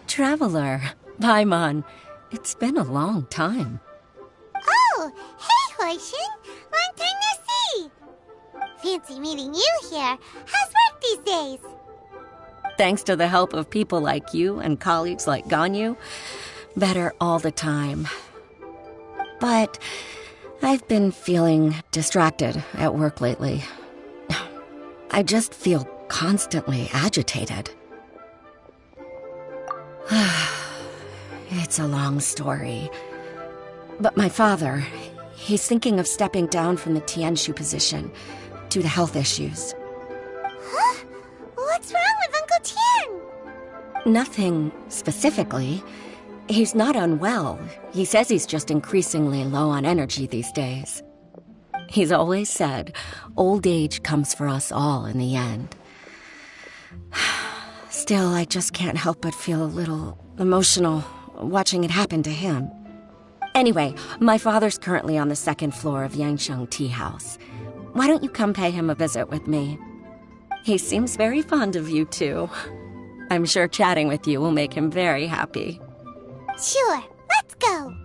Traveler, Paimon, it's been a long time. Oh, hey, Hoishin! Long time no see! Fancy meeting you here. How's work these days? Thanks to the help of people like you and colleagues like Ganyu, better all the time. But I've been feeling distracted at work lately. I just feel constantly agitated. It's a long story. But my father, he's thinking of stepping down from the Tianshu position due to health issues. Huh? What's wrong with Uncle Tian? Nothing specifically. He's not unwell. He says he's just increasingly low on energy these days. He's always said, old age comes for us all in the end. Still, I just can't help but feel a little emotional watching it happen to him. Anyway, my father's currently on the second floor of Yangsheng Tea House. Why don't you come pay him a visit with me? He seems very fond of you, too. I'm sure chatting with you will make him very happy. Sure, let's go!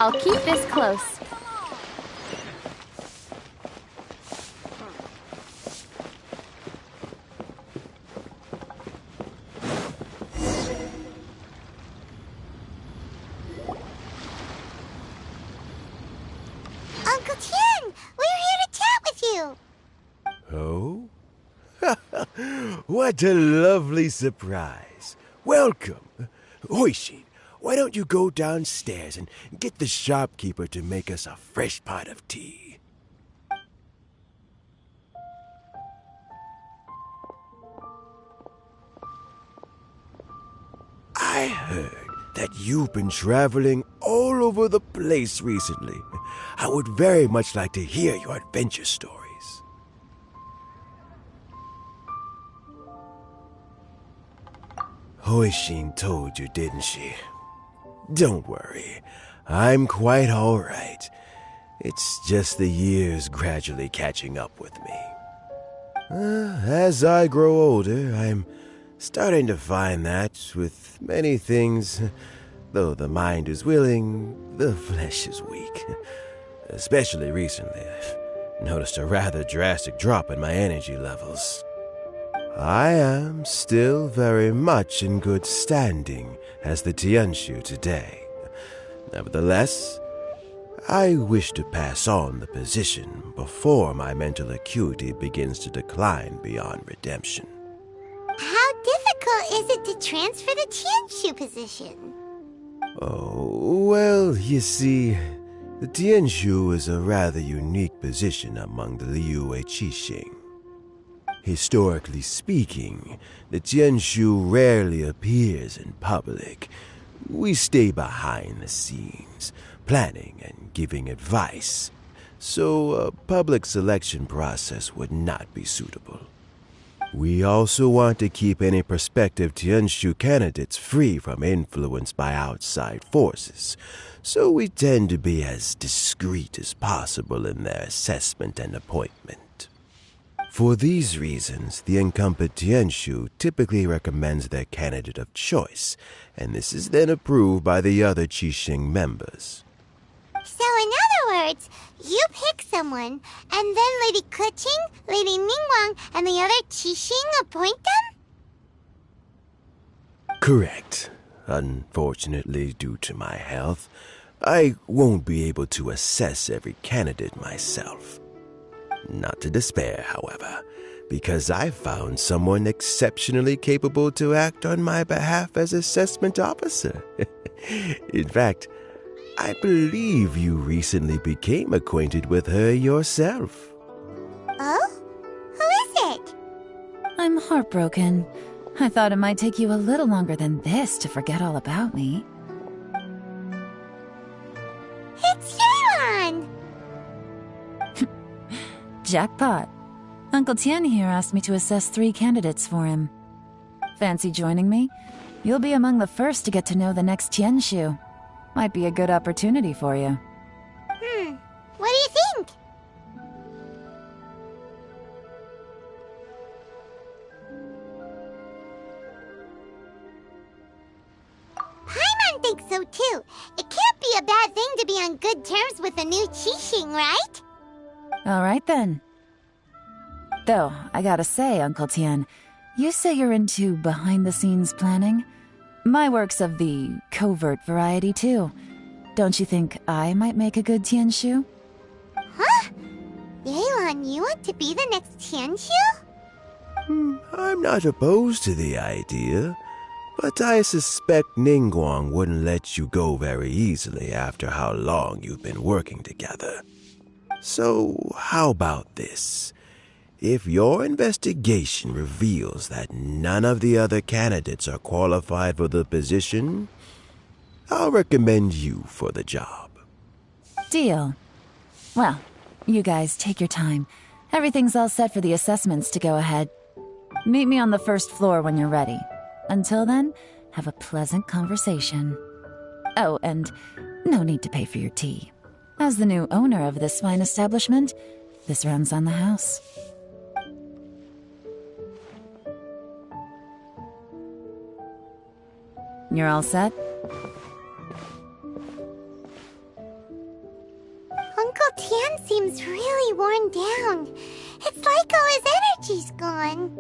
I'll keep this close. Uncle Tian, we're here to chat with you. Oh? What a lovely surprise. Welcome. Hoishin, why don't you go downstairs and get the shopkeeper to make us a fresh pot of tea? I heard that you've been traveling all over the place recently. I would very much like to hear your adventure stories. Hoishin told you, didn't she? Don't worry, I'm quite all right. It's just the years gradually catching up with me. As I grow older, I'm starting to find that with many things, though the mind is willing, the flesh is weak. Especially recently, I've noticed a rather drastic drop in my energy levels. I am still very much in good standing as the Tianshu today. Nevertheless, I wish to pass on the position before my mental acuity begins to decline beyond redemption. How difficult is it to transfer the Tianshu position? Oh, well, you see, the Tianshu is a rather unique position among the Liu Qixing. Historically speaking, the Tianshu rarely appears in public, We stay behind the scenes, planning and giving advice, so a public selection process would not be suitable. We also want to keep any prospective Tianshu candidates free from influence by outside forces, so we tend to be as discreet as possible in their assessment and appointment. For these reasons, the incumbent Tianshu typically recommends their candidate of choice, and this is then approved by the other Qixing members. So in other words, you pick someone, and then Lady Keqing, Lady Ningguang, and the other Qixing appoint them? Correct. Unfortunately, due to my health, I won't be able to assess every candidate myself. Not to despair, however, because I found someone exceptionally capable to act on my behalf as assessment officer. In fact, I believe you recently became acquainted with her yourself. Oh? Who is it? I'm heartbroken. I thought it might take you a little longer than this to forget all about me. It's Yelan! Jackpot. Uncle Tian here asked me to assess 3 candidates for him. Fancy joining me? You'll be among the first to get to know the next Tianshu. Might be a good opportunity for you. What do you think? Paimon thinks so too. It can't be a bad thing to be on good terms with a new Qixing, right? Alright then. Though, I gotta say, Uncle Tian, you say you're into behind-the-scenes planning? My work's of the covert variety too. Don't you think I might make a good Tianshu? Huh? Yelan, you want to be the next Tianshu? I'm not opposed to the idea, but I suspect Ningguang wouldn't let you go very easily after how long you've been working together. So, how about this? If your investigation reveals that none of the other candidates are qualified for the position, I'll recommend you for the job. Deal. Well, you guys take your time. Everything's all set for the assessments to go ahead. Meet me on the first floor when you're ready. Until then, have a pleasant conversation. Oh, and no need to pay for your tea. As the new owner of this fine establishment, this runs on the house. You're all set? Uncle Tian seems really worn down. It's like all his energy's gone.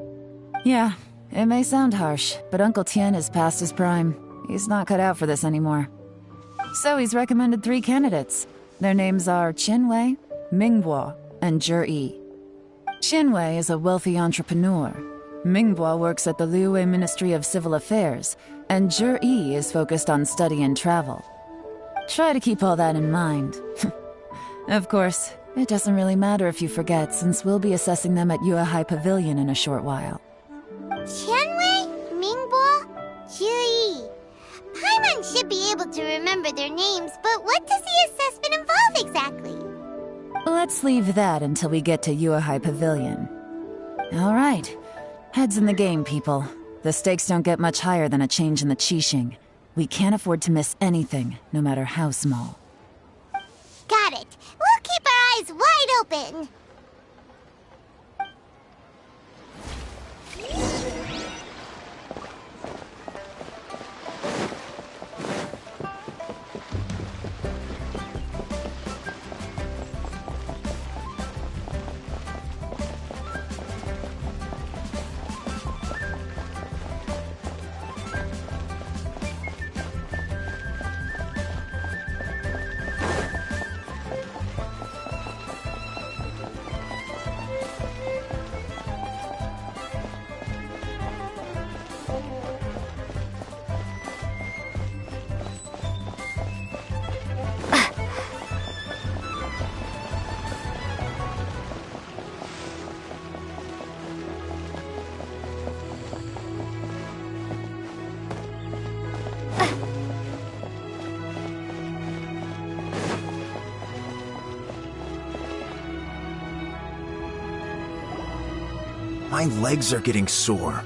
Yeah, it may sound harsh, but Uncle Tian is past his prime. He's not cut out for this anymore. So he's recommended 3 candidates. Their names are Qinwei, Mingbo, and Zhi. Qinwei is a wealthy entrepreneur. Mingbo works at the Liyue Ministry of Civil Affairs, and Zhi is focused on study and travel. Try to keep all that in mind. Of course, it doesn't really matter if you forget, since we'll be assessing them at Yuehai Pavilion in a short while. Qianwei, Mingbo, Zhi. Paimon should be able to remember their names, but what does the assessment involve exactly? Let's leave that until we get to Yuehai Pavilion. All right. Heads in the game, people. The stakes don't get much higher than a change in the Qixing. We can't afford to miss anything, no matter how small. Got it. We'll keep our eyes wide open. My legs are getting sore.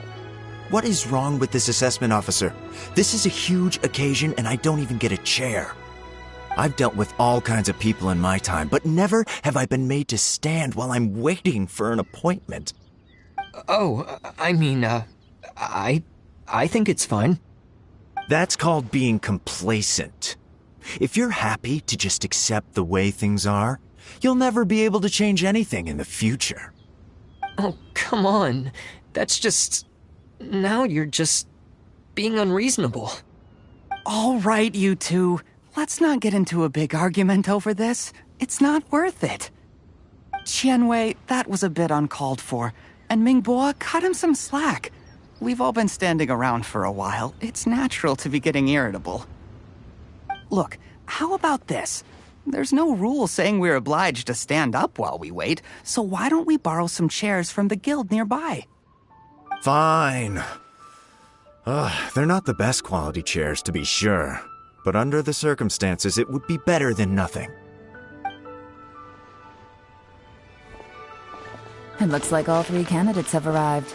What is wrong with this assessment officer? This is a huge occasion and I don't even get a chair. I've dealt with all kinds of people in my time, but never have I been made to stand while I'm waiting for an appointment. Oh, I think it's fine. That's called being complacent. If you're happy to just accept the way things are, you'll never be able to change anything in the future. Oh, come on. That's just... Now you're just being unreasonable. All right, you two. Let's not get into a big argument over this. It's not worth it. Qianwei, that was a bit uncalled for. And Mingbo, cut him some slack. We've all been standing around for a while. It's natural to be getting irritable. Look, how about this? There's no rule saying we're obliged to stand up while we wait, so why don't we borrow some chairs from the guild nearby? Fine. They're not the best quality chairs, to be sure. But under the circumstances, it would be better than nothing. It looks like all 3 candidates have arrived.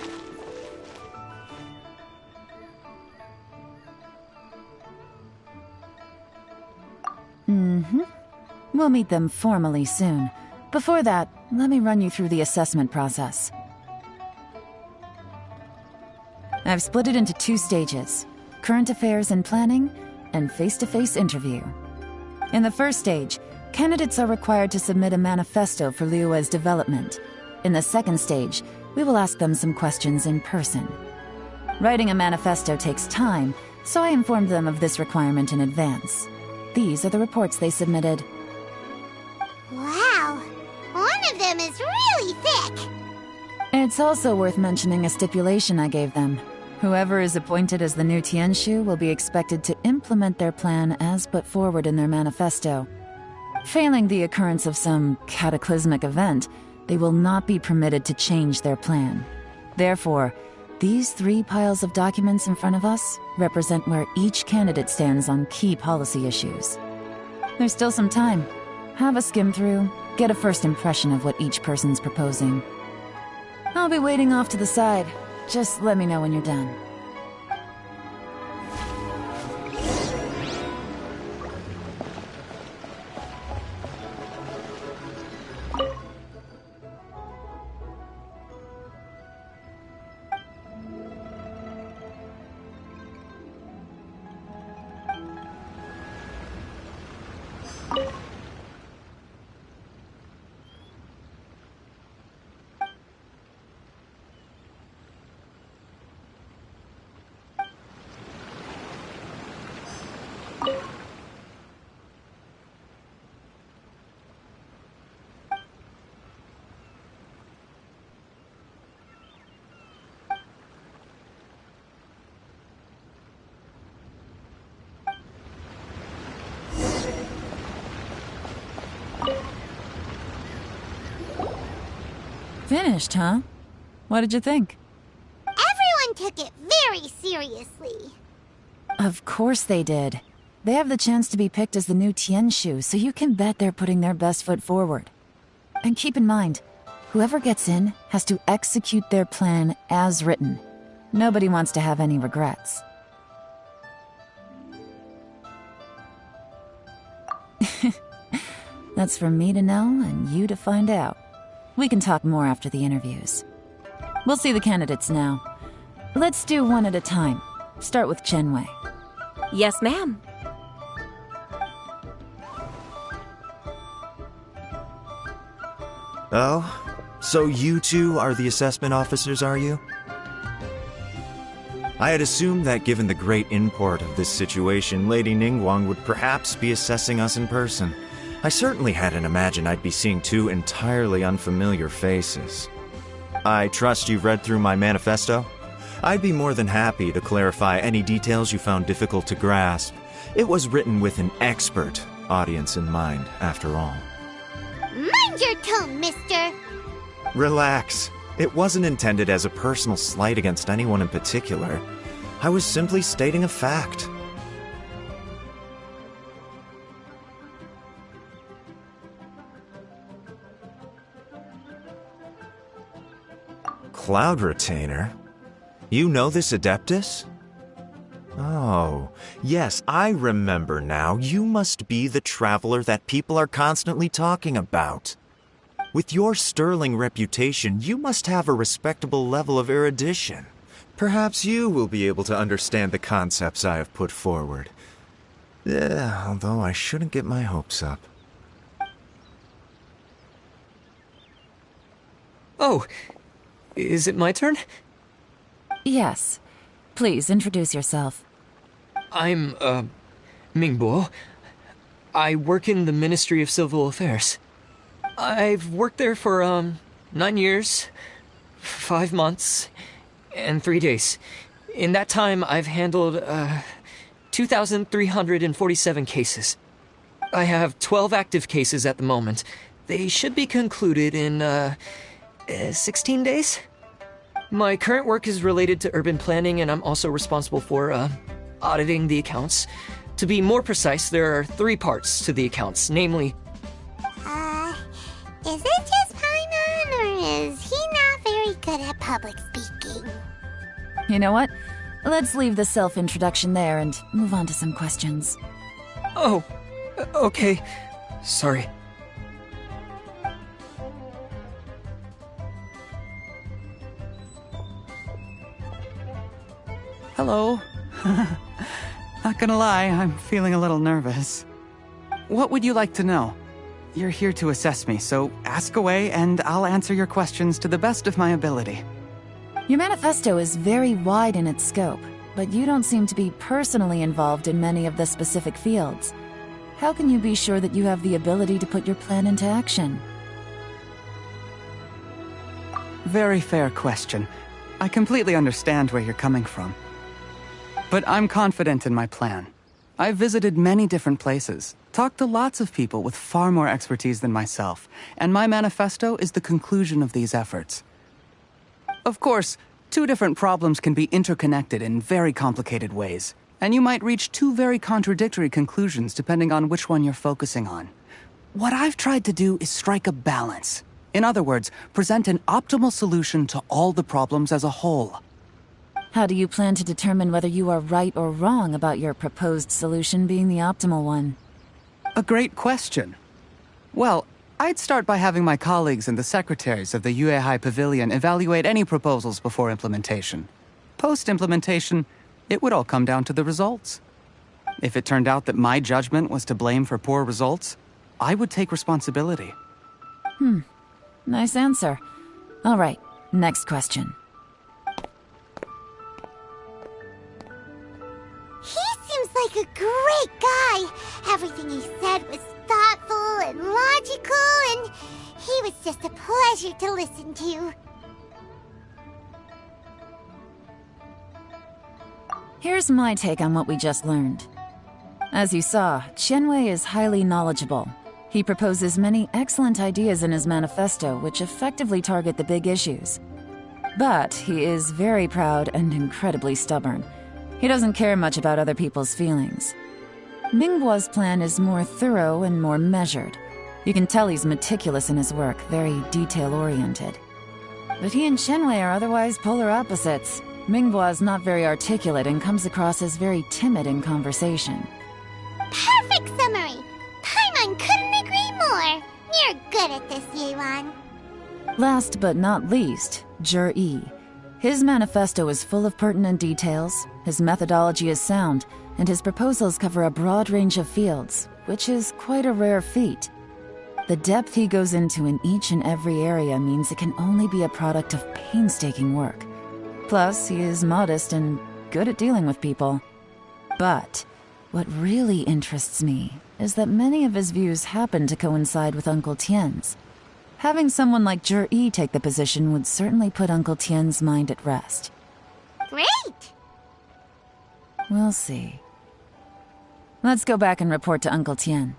We'll meet them formally soon. Before that, let me run you through the assessment process. I've split it into 2 stages: current affairs and planning, and face-to-face interview. In the first stage, candidates are required to submit a manifesto for Liyue's development. In the second stage, we will ask them some questions in person. Writing a manifesto takes time, so I informed them of this requirement in advance. These are the reports they submitted. Wow, one of them is really thick. It's also worth mentioning a stipulation I gave them. Whoever is appointed as the new Tianshu will be expected to implement their plan as put forward in their manifesto. Failing the occurrence of some cataclysmic event, they will not be permitted to change their plan. Therefore, these 3 piles of documents in front of us represent where each candidate stands on key policy issues. There's still some time. Have a skim through, get a first impression of what each person's proposing. I'll be waiting off to the side. Just let me know when you're done. Finished, huh? What did you think? Everyone took it very seriously. Of course they did. They have the chance to be picked as the new Tianshu, so you can bet they're putting their best foot forward. And keep in mind, whoever gets in has to execute their plan as written. Nobody wants to have any regrets. That's for me to know and you to find out. We can talk more after the interviews. We'll see the candidates now. Let's do one at a time. Start with Chenwei. Yes, ma'am. Oh? So you 2 are the assessment officers, are you? I had assumed that given the great import of this situation, Lady Ningguang would perhaps be assessing us in person. I certainly hadn't imagined I'd be seeing 2 entirely unfamiliar faces. I trust you've read through my manifesto? I'd be more than happy to clarify any details you found difficult to grasp. It was written with an expert audience in mind, after all. Mind your tone, mister. Relax. It wasn't intended as a personal slight against anyone in particular. I was simply stating a fact. Cloud Retainer? You know this Adeptus? Oh, yes, I remember now. You must be the traveler that people are constantly talking about. With your sterling reputation, you must have a respectable level of erudition. Perhaps you will be able to understand the concepts I have put forward. Although I shouldn't get my hopes up. Oh, is it my turn? Yes. Please, introduce yourself. I'm, Mingbo. I work in the Ministry of Civil Affairs. I've worked there for, 9 years, 5 months, and 3 days. In that time, I've handled, 2,347 cases. I have 12 active cases at the moment. They should be concluded in, 16 days? My current work is related to urban planning, and I'm also responsible for, auditing the accounts. To be more precise, there are 3 parts to the accounts, namely... Is it just Paimon, or is he not very good at public speaking? You know what? Let's leave the self-introduction there and move on to some questions. Oh, okay. Sorry. Hello. Not gonna lie, I'm feeling a little nervous. What would you like to know? You're here to assess me, so ask away and I'll answer your questions to the best of my ability. Your manifesto is very wide in its scope, but you don't seem to be personally involved in many of the specific fields. How can you be sure that you have the ability to put your plan into action? Very fair question. I completely understand where you're coming from. But I'm confident in my plan. I've visited many different places, talked to lots of people with far more expertise than myself, and my manifesto is the conclusion of these efforts. Of course, 2 different problems can be interconnected in very complicated ways, and you might reach 2 very contradictory conclusions depending on which one you're focusing on. What I've tried to do is strike a balance. In other words, present an optimal solution to all the problems as a whole. How do you plan to determine whether you are right or wrong about your proposed solution being the optimal one? A great question. Well, I'd start by having my colleagues and the secretaries of the Yuehai Pavilion evaluate any proposals before implementation. Post-implementation, it would all come down to the results. If it turned out that my judgment was to blame for poor results, I would take responsibility. Nice answer. All right, next question. He seems like a great guy. Everything he said was thoughtful and logical, and he was just a pleasure to listen to. Here's my take on what we just learned. As you saw, Qianwei is highly knowledgeable. He proposes many excellent ideas in his manifesto which effectively target the big issues. But he is very proud and incredibly stubborn. He doesn't care much about other people's feelings. Mingbo's plan is more thorough and more measured. You can tell he's meticulous in his work, very detail-oriented. But he and Qianwei are otherwise polar opposites. Mingbo is not very articulate and comes across as very timid in conversation. Perfect summary! Paimon couldn't agree more! You're good at this, Yewan. Last but not least, Zhi. His manifesto is full of pertinent details, his methodology is sound, and his proposals cover a broad range of fields, which is quite a rare feat. The depth he goes into in each and every area means it can only be a product of painstaking work. Plus, he is modest and good at dealing with people. But what really interests me is that many of his views happen to coincide with Uncle Tien's. Having someone like Zhi take the position would certainly put Uncle Tien's mind at rest. Great! We'll see. Let's go back and report to Uncle Tien.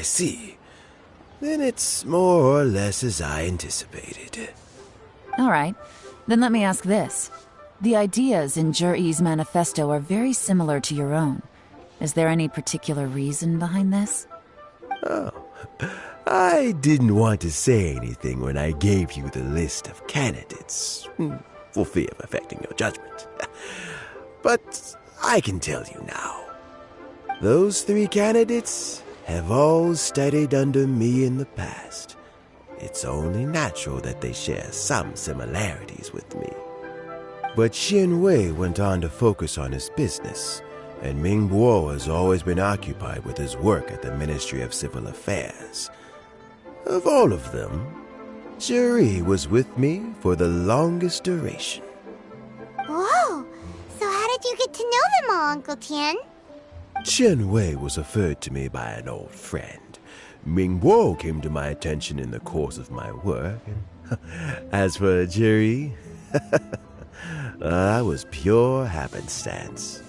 I see. Then it's more or less as I anticipated. All right. Then let me ask this. The ideas in Jur-E's manifesto are very similar to your own. Is there any particular reason behind this? Oh, I didn't want to say anything when I gave you the list of candidates, for fear of affecting your judgment. But I can tell you now. Those 3 candidates have all studied under me in the past. It's only natural that they share some similarities with me. But Xin Wei went on to focus on his business, and Ming Guo has always been occupied with his work at the Ministry of Civil Affairs. Of all of them, Juri was with me for the longest duration. Whoa! So how did you get to know them all, Uncle Tian? Chen Wei was referred to me by an old friend. Ming Guo came to my attention in the course of my work, and as for Juri, that was pure happenstance.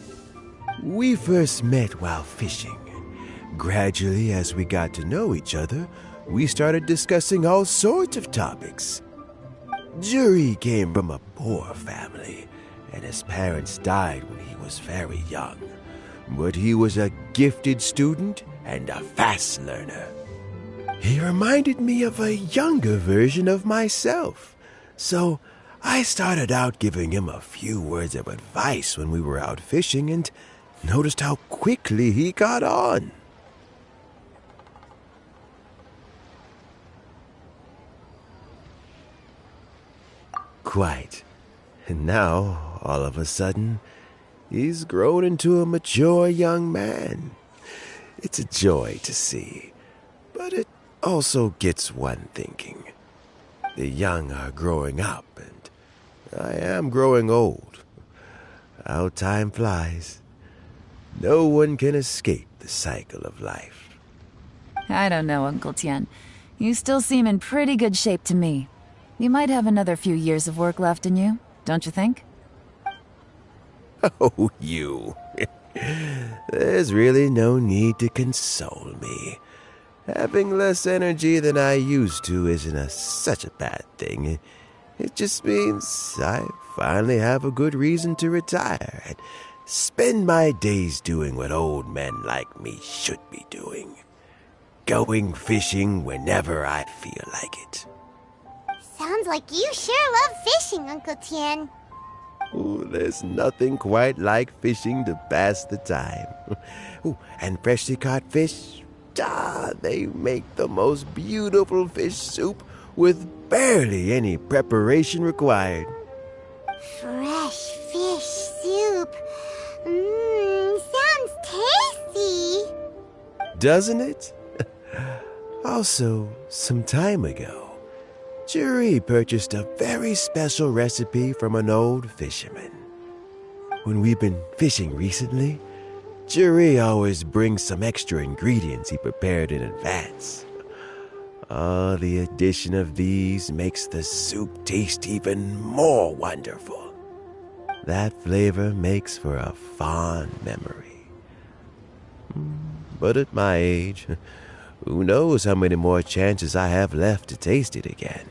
We first met while fishing. Gradually, as we got to know each other, we started discussing all sorts of topics. Juri came from a poor family, and his parents died when he was very young. But he was a gifted student and a fast learner. He reminded me of a younger version of myself, so I started out giving him a few words of advice when we were out fishing and noticed how quickly he caught on. Quite. And now, all of a sudden, he's grown into a mature young man. It's a joy to see, but it also gets one thinking. The young are growing up, and I am growing old. How time flies. No one can escape the cycle of life. I don't know, Uncle Tian. You still seem in pretty good shape to me. You might have another few years of work left in you, don't you think? Oh, you. There's really no need to console me. Having less energy than I used to isn't such a bad thing. It just means I finally have a good reason to retire and spend my days doing what old men like me should be doing. Going fishing whenever I feel like it. Sounds like you sure love fishing, Uncle Tian. Ooh, there's nothing quite like fishing to pass the time. Ooh, and freshly caught fish, they make the most beautiful fish soup with barely any preparation required. Fresh fish soup. Sounds tasty. Doesn't it? Also, some time ago, Juri purchased a very special recipe from an old fisherman. When we've been fishing recently, Juri always brings some extra ingredients he prepared in advance. The addition of these makes the soup taste even more wonderful. That flavor makes for a fond memory. But at my age, who knows how many more chances I have left to taste it again.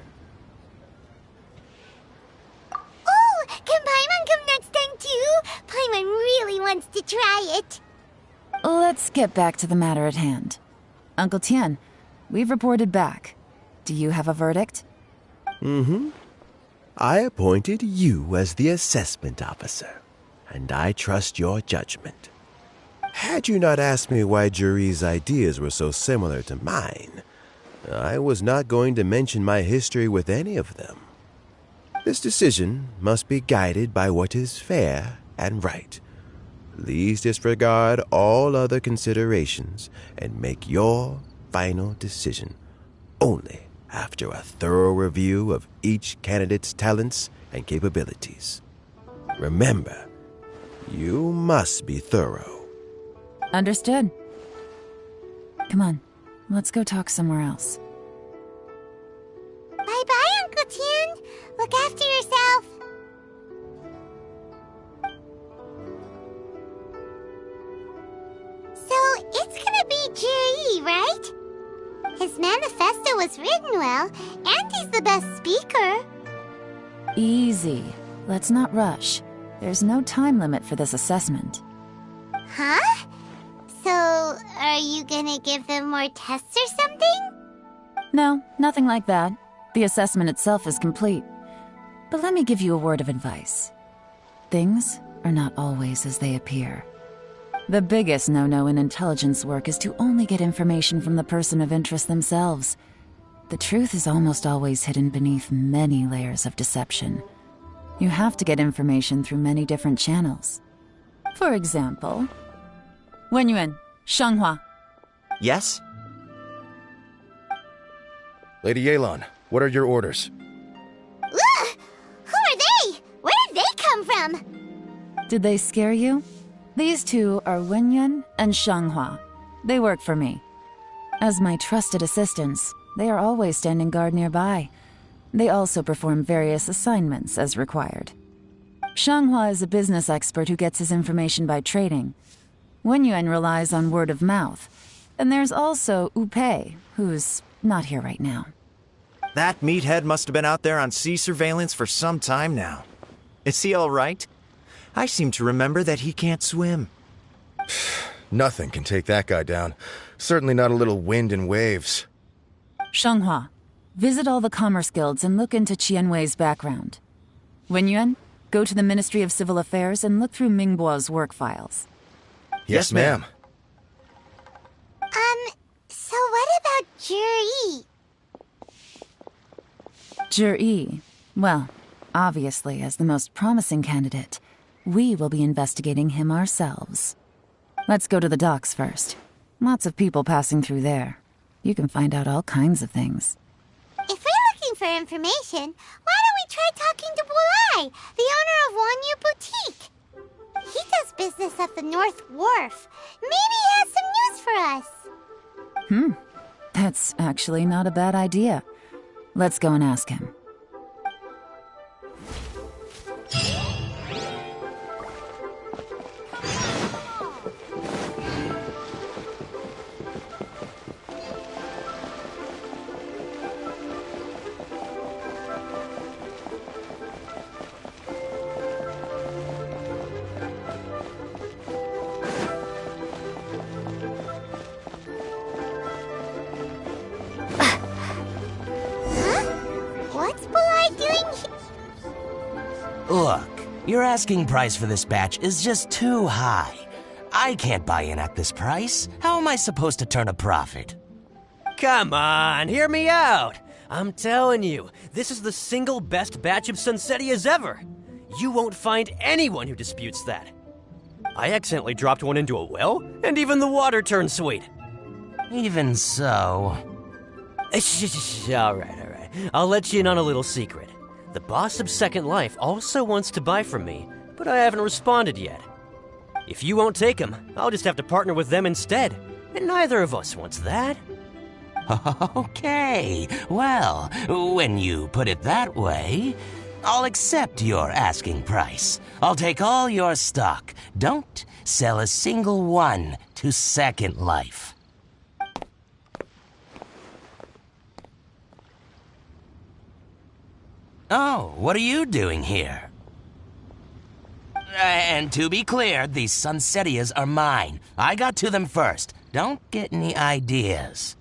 Oh, can Paimon come next time too? Paimon really wants to try it. Let's get back to the matter at hand. Uncle Tian, we've reported back. Do you have a verdict? I appointed you as the assessment officer, and I trust your judgment. Had you not asked me why Juri's ideas were so similar to mine, I was not going to mention my history with any of them. This decision must be guided by what is fair and right. Please disregard all other considerations and make your final decision only after a thorough review of each candidate's talents and capabilities. Remember, you must be thorough. Understood. Come on, let's go talk somewhere else. Bye-bye, Uncle Tian. Look after yourself. So, it's gonna be Juri, right? His manifesto was written well, and he's the best speaker. Easy. Let's not rush. There's no time limit for this assessment. Huh? So, are you gonna give them more tests or something? No, nothing like that. The assessment itself is complete. But let me give you a word of advice. Things are not always as they appear. The biggest no-no in intelligence work is to only get information from the person of interest themselves. The truth is almost always hidden beneath many layers of deception. You have to get information through many different channels. For example, Wenyuan, Shanghua. Yes? Lady Yelan, what are your orders? Ugh! Who are they? Where did they come from? Did they scare you? These two are Wenyuan and Shanghua. They work for me. As my trusted assistants, they are always standing guard nearby. They also perform various assignments as required. Shanghua is a business expert who gets his information by trading. Wenyuan relies on word of mouth. And there's also Upei, who's not here right now. That meathead must have been out there on sea surveillance for some time now. Is he all right? I seem to remember that he can't swim. Nothing can take that guy down. Certainly not a little wind and waves. Shanghua, visit all the commerce guilds and look into Qianwei's background. Wenyuan, go to the Ministry of Civil Affairs and look through Mingbo's work files. Yes, ma'am. So what about Juri? Juri, well, obviously as the most promising candidate, we will be investigating him ourselves. Let's go to the docks first. Lots of people passing through there. You can find out all kinds of things. If we're looking for information, why don't we try talking to Bulai, the owner of Wanyu Boutique? He does business at the North Wharf. Maybe he has some news for us. That's actually not a bad idea. Let's go and ask him. What's Bulai doing here? Look, your asking price for this batch is just too high. I can't buy in at this price. How am I supposed to turn a profit? Come on, hear me out. I'm telling you, this is the single best batch of Sunsetias ever. You won't find anyone who disputes that. I accidentally dropped one into a well, and even the water turned sweet. Even so... All right. I'll let you in on a little secret. The boss of Second Life also wants to buy from me, but I haven't responded yet. If you won't take him, I'll just have to partner with them instead, and neither of us wants that. Okay, well, when you put it that way, I'll accept your asking price. I'll take all your stock. Don't sell a single one to Second Life. Oh, what are you doing here? And to be clear, these Sunsetias are mine. I got to them first. Don't get any ideas.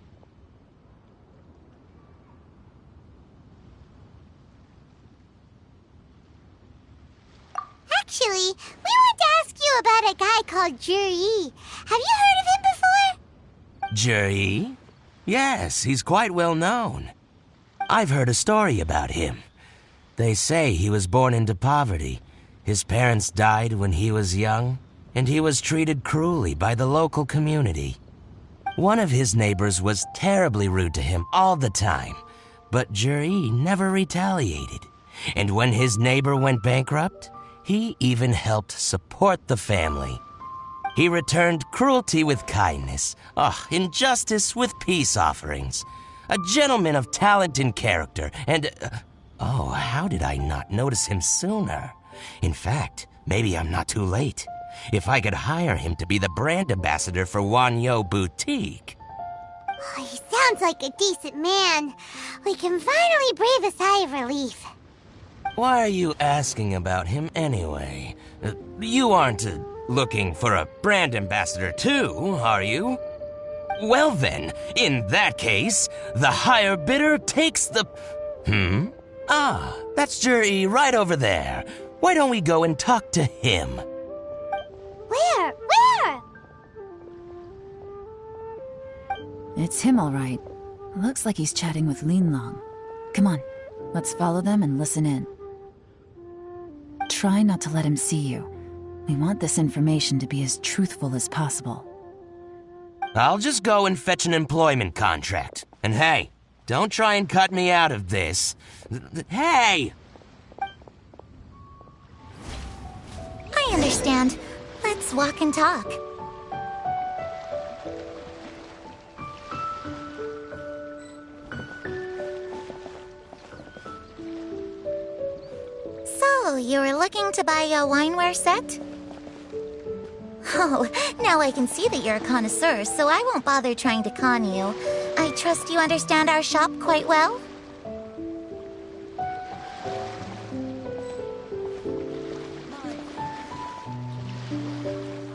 Actually, we want to ask you about a guy called Juri. Have you heard of him before? Juri? Yes, he's quite well known. I've heard a story about him. They say he was born into poverty. His parents died when he was young, and he was treated cruelly by the local community. One of his neighbors was terribly rude to him all the time, but Juri never retaliated. And when his neighbor went bankrupt, he even helped support the family. He returned cruelty with kindness, injustice with peace offerings. A gentleman of talent and character, and... how did I not notice him sooner? In fact, maybe I'm not too late. If I could hire him to be the brand ambassador for Wanyo Boutique. Oh, he sounds like a decent man. We can finally breathe a sigh of relief. Why are you asking about him anyway? You aren't looking for a brand ambassador too, are you? Well then, in that case, the higher bidder takes the... Ah, that's Juri right over there. Why don't we go and talk to him? Where? Where? It's him, all right. Looks like he's chatting with Linlong. Come on, let's follow them and listen in. Try not to let him see you. We want this information to be as truthful as possible. I'll just go and fetch an employment contract. And hey, don't try and cut me out of this. Hey! I understand. Let's walk and talk. So, you were looking to buy a wineware set? Oh, now I can see that you're a connoisseur, so I won't bother trying to con you. I trust you understand our shop quite well?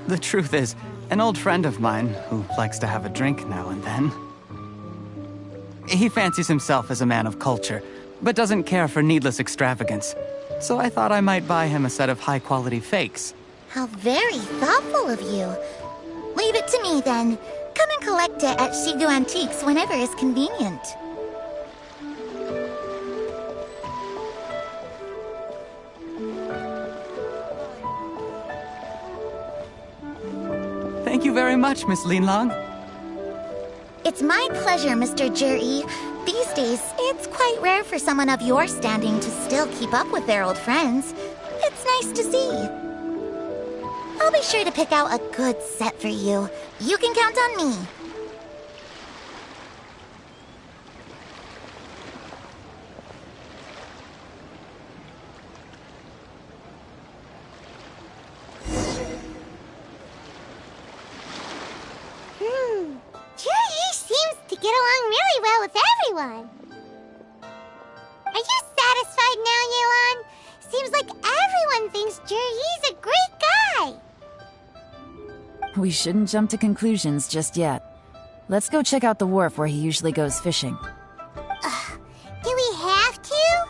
The truth is, an old friend of mine, who likes to have a drink now and then. He fancies himself as a man of culture, but doesn't care for needless extravagance. So I thought I might buy him a set of high-quality fakes. How very thoughtful of you. Leave it to me, then. Come and collect it at Shigu Antiques whenever is convenient. Thank you very much, Miss Linlong. It's my pleasure, Mr. Juri. These days, it's quite rare for someone of your standing to still keep up with their old friends. It's nice to see. I'll be sure to pick out a good set for you. You can count on me. Juri seems to get along really well with everyone. Are you satisfied now, Yelan? Seems like everyone thinks Juri's a great guy. We shouldn't jump to conclusions just yet. Let's go check out the wharf where he usually goes fishing. Do we have to?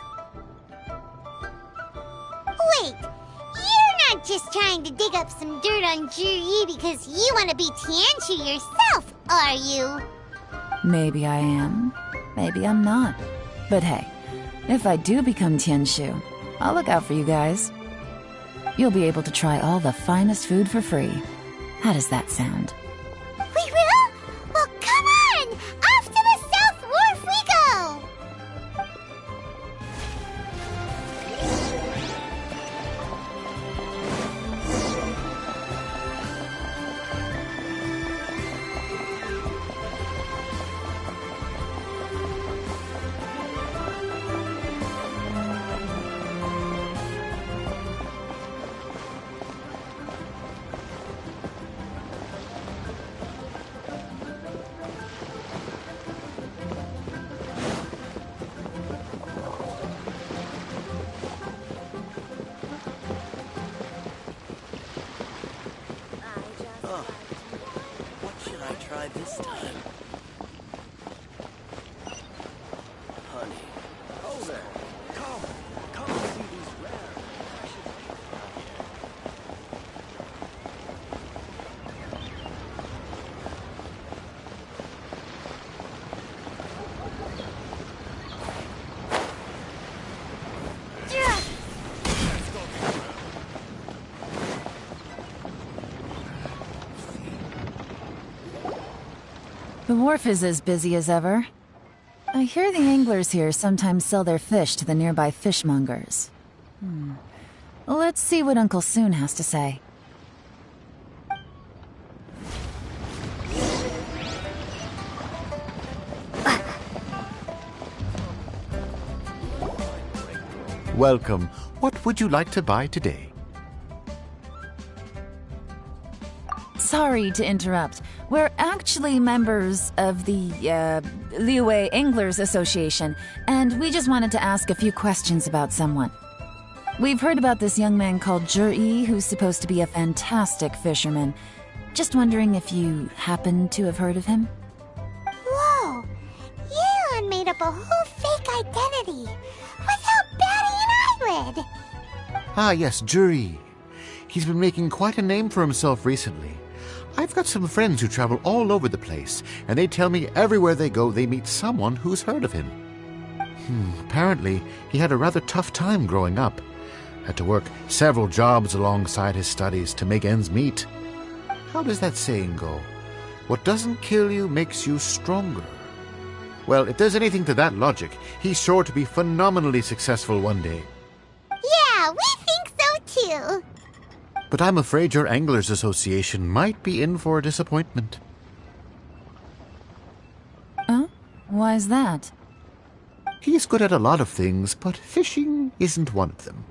Wait, you're not just trying to dig up some dirt on Juri because you want to be Tianshu yourself, are you? Maybe I am. Maybe I'm not. But hey, if I do become Tianshu, I'll look out for you guys. You'll be able to try all the finest food for free. How does that sound? We will? Well, come on! Off to the South Wharf we go! What should I try this time? Honey. Oh there. Come see these rare. The wharf is as busy as ever. I hear the anglers here sometimes sell their fish to the nearby fishmongers. Let's see what Uncle Soon has to say. Welcome. What would you like to buy today? sorry to interrupt. We're actually members of the, Liyue Anglers Association, and we just wanted to ask a few questions about someone. We've heard about this young man called Zhi, who's supposed to be a fantastic fisherman. Just wondering if you happen to have heard of him? Whoa! Yeon made up a whole fake identity without batting an eyelid! Ah, yes, Zhi. He's been making quite a name for himself recently. I've got some friends who travel all over the place, and they tell me everywhere they go they meet someone who's heard of him. Apparently, he had a rather tough time growing up. Had to work several jobs alongside his studies to make ends meet. How does that saying go? What doesn't kill you makes you stronger. Well, if there's anything to that logic, he's sure to be phenomenally successful one day. Yeah, we think so too! But I'm afraid your Anglers Association might be in for a disappointment. Oh? Why's that? He's good at a lot of things, but fishing isn't one of them.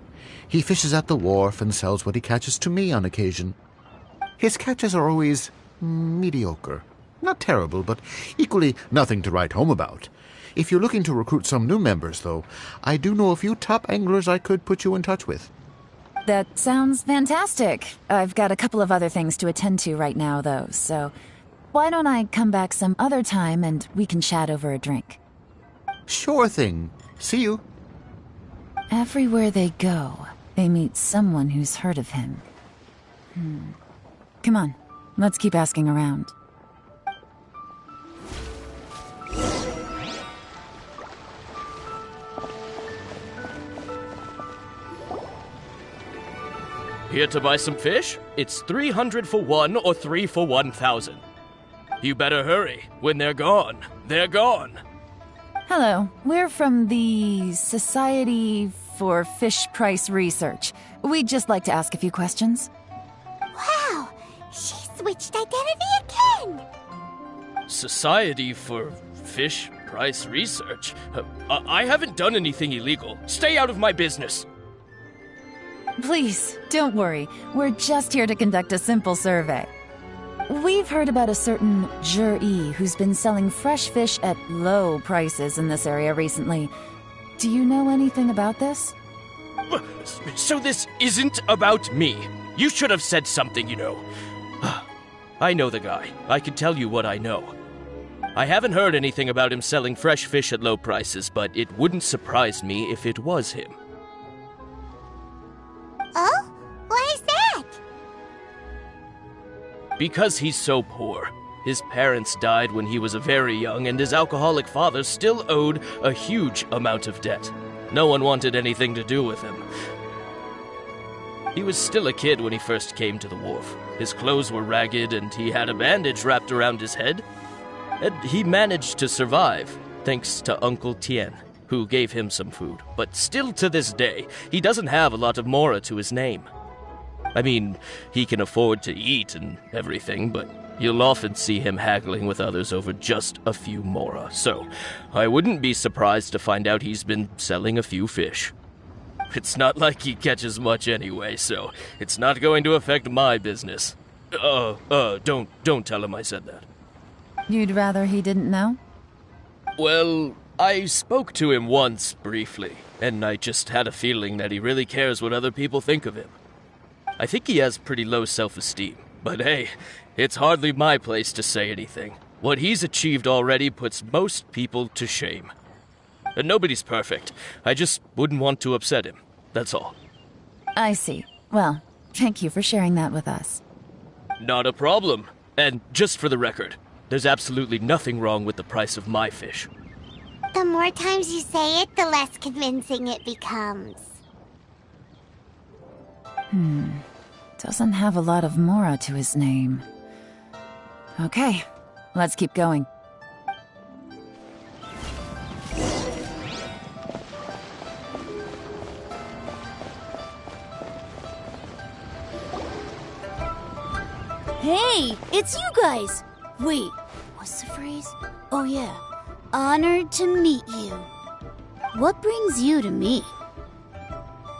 He fishes at the wharf and sells what he catches to me on occasion. His catches are always mediocre. Not terrible, but equally nothing to write home about. If you're looking to recruit some new members, though, I do know a few top anglers I could put you in touch with. That sounds fantastic. I've got a couple of other things to attend to right now, though, so why don't I come back some other time and we can chat over a drink? Sure thing. See you. Everywhere they go, they meet someone who's heard of him. Come on, let's keep asking around. Here to buy some fish? It's 300 for one or 3 for 1,000. You better hurry. When they're gone, they're gone. Hello, we're from the Society for Fish Price Research. We'd just like to ask a few questions. Wow! She switched identity again! Society for Fish Price Research? I haven't done anything illegal. Stay out of my business. Please, don't worry. We're just here to conduct a simple survey. We've heard about a certain Zhi who's been selling fresh fish at low prices in this area recently. Do you know anything about this? So this isn't about me. You should have said something, you know. I know the guy. I can tell you what I know. I haven't heard anything about him selling fresh fish at low prices, but it wouldn't surprise me if it was him. Oh? Why is that? Because he's so poor. His parents died when he was very young, and his alcoholic father still owed a huge amount of debt. No one wanted anything to do with him. He was still a kid when he first came to the wharf. His clothes were ragged, and he had a bandage wrapped around his head. And he managed to survive, thanks to Uncle Tien, who gave him some food. But still to this day, he doesn't have a lot of mora to his name. I mean, he can afford to eat and everything, but you'll often see him haggling with others over just a few mora. So, I wouldn't be surprised to find out he's been selling a few fish. It's not like he catches much anyway, so it's not going to affect my business. Don't tell him I said that. You'd rather he didn't know? Well, I spoke to him once, briefly, and I just had a feeling that he really cares what other people think of him. I think he has pretty low self-esteem, but hey, it's hardly my place to say anything. What he's achieved already puts most people to shame. And nobody's perfect. I just wouldn't want to upset him, that's all. I see. Well, thank you for sharing that with us. Not a problem. And just for the record, there's absolutely nothing wrong with the price of my fish. The more times you say it, the less convincing it becomes. Doesn't have a lot of mora to his name. Okay, let's keep going. Hey, it's you guys! Wait, what's the phrase? Oh yeah, honored to meet you. What brings you to me?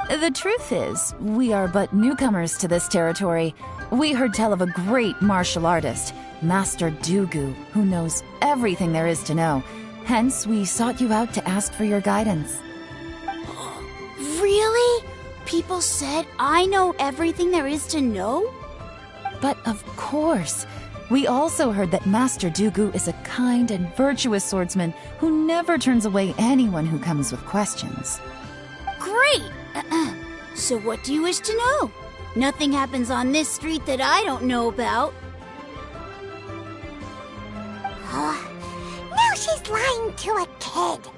The truth is, we are but newcomers to this territory. We heard tell of a great martial artist, Master Dugu, who knows everything there is to know. Hence, we sought you out to ask for your guidance. Really? People said I know everything there is to know? But of course. We also heard that Master Dugu is a kind and virtuous swordsman who never turns away anyone who comes with questions. Great! So what do you wish to know? Nothing happens on this street that I don't know about. Now she's lying to a kid.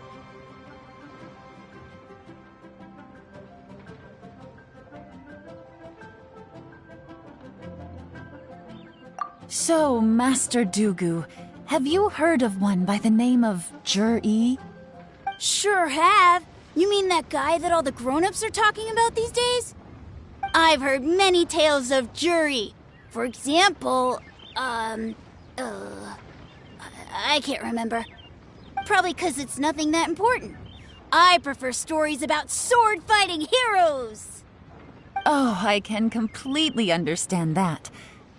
So, Master Dugu, have you heard of one by the name of Jur-E? Sure have. You mean that guy that all the grown-ups are talking about these days? I've heard many tales of Juri. For example, I can't remember. Probably 'cause it's nothing that important. I prefer stories about sword-fighting heroes. Oh, I can completely understand that.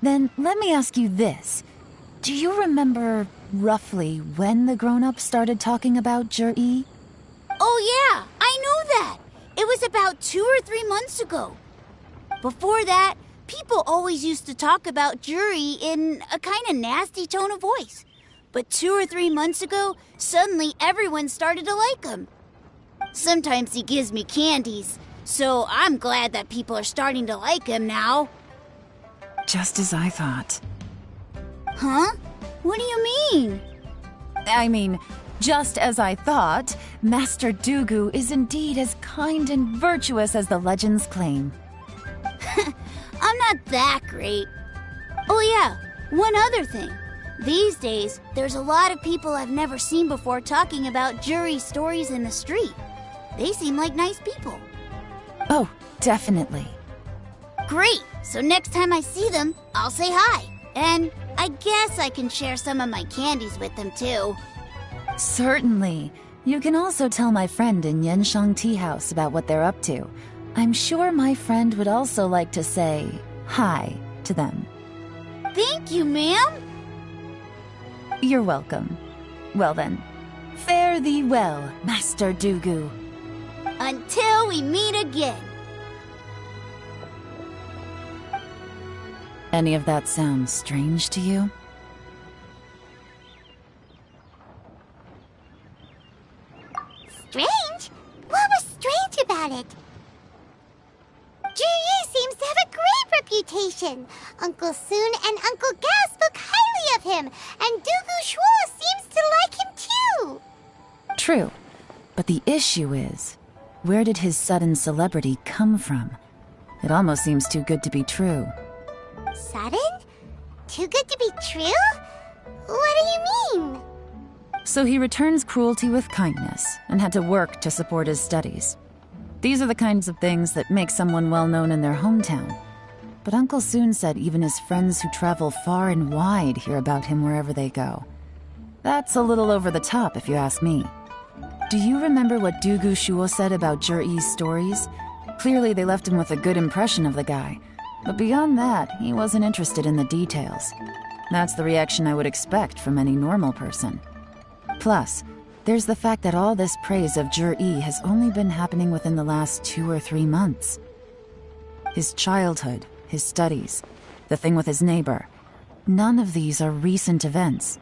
Then let me ask you this. Do you remember roughly when the grown-ups started talking about Jur-E? Oh yeah, I know that. It was about 2 or 3 months ago. Before that, people always used to talk about Juri in a kind of nasty tone of voice. But 2 or 3 months ago, suddenly everyone started to like him. Sometimes he gives me candies, so I'm glad that people are starting to like him now. Just as I thought. Huh? What do you mean? I mean, just as I thought, Master Dugu is indeed as kind and virtuous as the legends claim. I'm not that great. Oh yeah, one other thing. These days, there's a lot of people I've never seen before talking about Juri stories in the street. They seem like nice people. Oh, definitely. Great! So next time I see them, I'll say hi. And I guess I can share some of my candies with them too. Certainly. You can also tell my friend in Genshin Tea House about what they're up to. I'm sure my friend would also like to say hi to them. Thank you, ma'am. You're welcome. Well then, fare thee well, Master Dugu. Until we meet again. Any of that sound strange to you? Strange? What was strange about it? Juri seems to have a great reputation. Uncle Soon and Uncle Gao spoke highly of him, and Dugu Shuo seems to like him too. True, but the issue is, where did his sudden celebrity come from? It almost seems too good to be true. Sudden? Too good to be true? What do you mean? So he returns cruelty with kindness and had to work to support his studies. These are the kinds of things that make someone well known in their hometown. But Uncle Soon said even his friends who travel far and wide hear about him wherever they go. That's a little over the top, if you ask me. Do you remember what Dugu Shuo said about Jur-E's stories? Clearly they left him with a good impression of the guy. But beyond that, he wasn't interested in the details. That's the reaction I would expect from any normal person. Plus, there's the fact that all this praise of Jur-E has only been happening within the last 2 or 3 months. His childhood, his studies, the thing with his neighbor, none of these are recent events.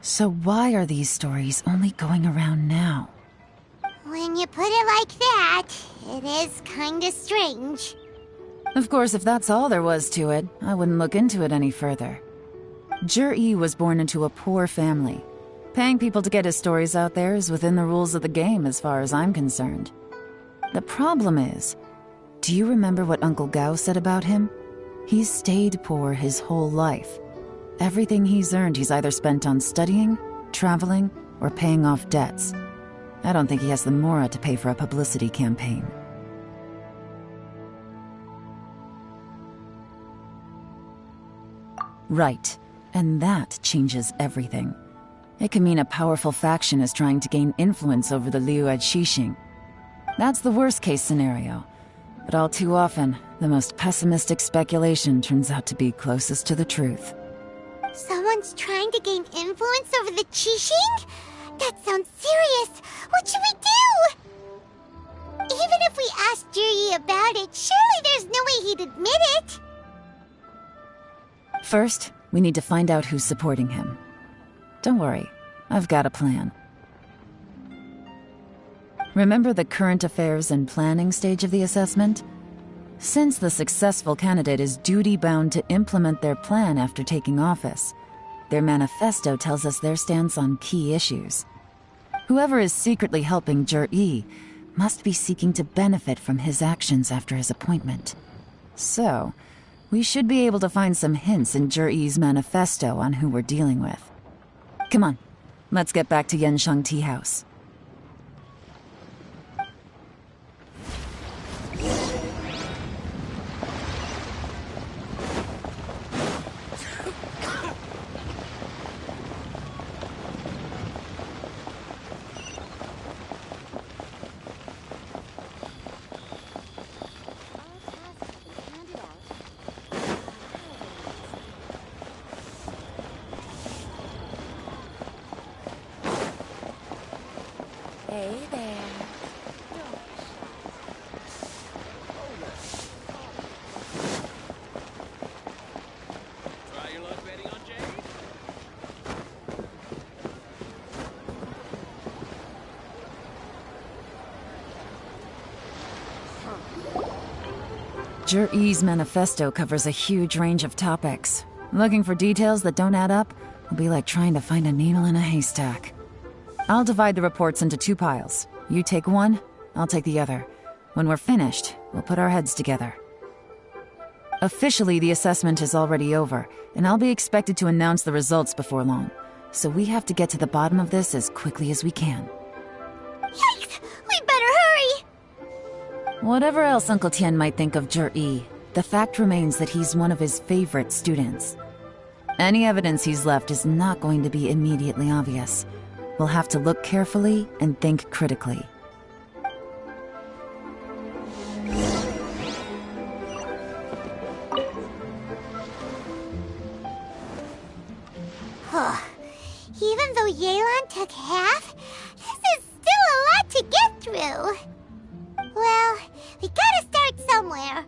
So why are these stories only going around now? When you put it like that, it is kinda strange. Of course, if that's all there was to it, I wouldn't look into it any further. Jur-E was born into a poor family. Paying people to get his stories out there is within the rules of the game as far as I'm concerned. The problem is, do you remember what Uncle Gao said about him? He's stayed poor his whole life. Everything he's earned he's either spent on studying, traveling, or paying off debts. I don't think he has the mora to pay for a publicity campaign. Right, and that changes everything. It can mean a powerful faction is trying to gain influence over the Liu at Xixing. That's the worst-case scenario. But all too often, the most pessimistic speculation turns out to be closest to the truth. Someone's trying to gain influence over the Qixing? That sounds serious. What should we do? Even if we asked Juri about it, surely there's no way he'd admit it. First, we need to find out who's supporting him. Don't worry, I've got a plan. Remember the current affairs and planning stage of the assessment? Since the successful candidate is duty-bound to implement their plan after taking office, their manifesto tells us their stance on key issues. Whoever is secretly helping Jur-E must be seeking to benefit from his actions after his appointment. So, we should be able to find some hints in Jur-E's manifesto on who we're dealing with. Come on, let's get back to Yenshang Tea House. Hey there. Try your luck betting on Jade? Jur-E's manifesto covers a huge range of topics. Looking for details that don't add up will be like trying to find a needle in a haystack. I'll divide the reports into 2 piles. You take one, I'll take the other. When we're finished, we'll put our heads together. Officially, the assessment is already over, and I'll be expected to announce the results before long. So we have to get to the bottom of this as quickly as we can. Yikes! We better hurry! Whatever else Uncle Tian might think of Jur-E, the fact remains that he's one of his favorite students. Any evidence he's left is not going to be immediately obvious. We'll have to look carefully and think critically. Even though Yelan took half, this is still a lot to get through. Well, we gotta start somewhere.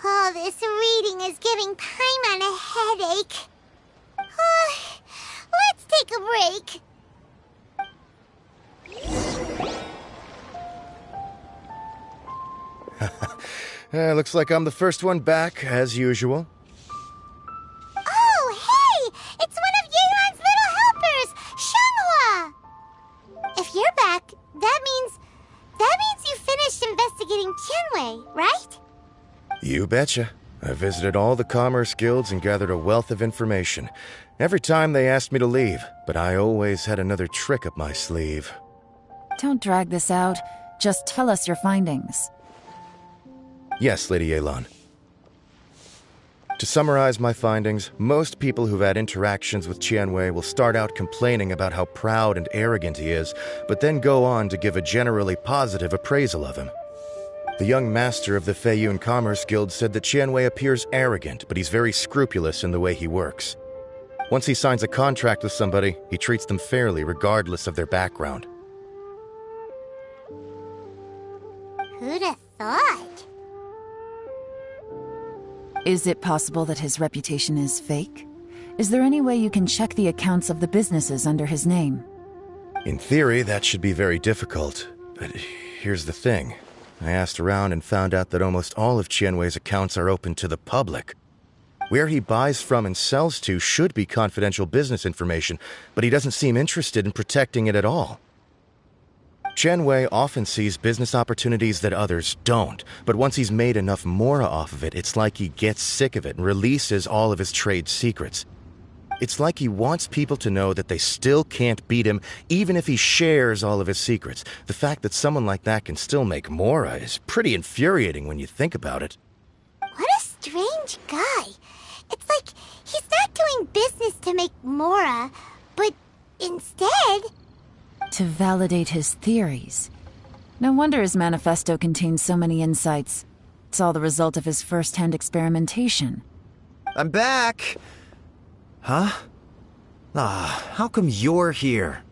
Oh, this reading is giving Paimon a headache. Let's take a break. Looks like I'm the first one back, as usual. Oh, hey! It's one of Yelan's little helpers, Shanghua! If you're back, that means you finished investigating Tianwei, right? You betcha. I visited all the commerce guilds and gathered a wealth of information. Every time they asked me to leave, but I always had another trick up my sleeve. Don't drag this out. Just tell us your findings. Yes, Lady Yelan. To summarize my findings, most people who've had interactions with Tianwei will start out complaining about how proud and arrogant he is, but then go on to give a generally positive appraisal of him. The young master of the Feiyun Commerce Guild said that Tianwei appears arrogant, but he's very scrupulous in the way he works. Once he signs a contract with somebody, he treats them fairly regardless of their background. Who'd have thought? Is it possible that his reputation is fake? Is there any way you can check the accounts of the businesses under his name? In theory, that should be very difficult. But here's the thing. I asked around and found out that almost all of Qianwei's accounts are open to the public. Where he buys from and sells to should be confidential business information, but he doesn't seem interested in protecting it at all. Qianwei often sees business opportunities that others don't, but once he's made enough mora off of it, it's like he gets sick of it and releases all of his trade secrets. It's like he wants people to know that they still can't beat him, even if he shares all of his secrets. The fact that someone like that can still make mora is pretty infuriating when you think about it. What a strange guy. It's like he's not doing business to make mora, but instead... to validate his theories. No wonder his manifesto contains so many insights. It's all the result of his first-hand experimentation. I'm back! Huh? How come you're here?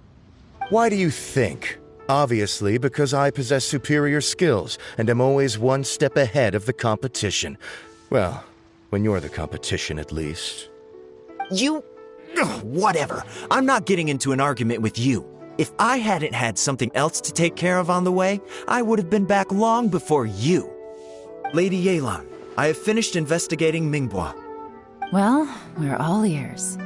Why do you think? Obviously, because I possess superior skills and am always one step ahead of the competition. Well, when you're the competition, at least. You... whatever. I'm not getting into an argument with you. If I hadn't had something else to take care of on the way, I would have been back long before you. Lady Yelan, I have finished investigating Mingbois. Well, we're all ears.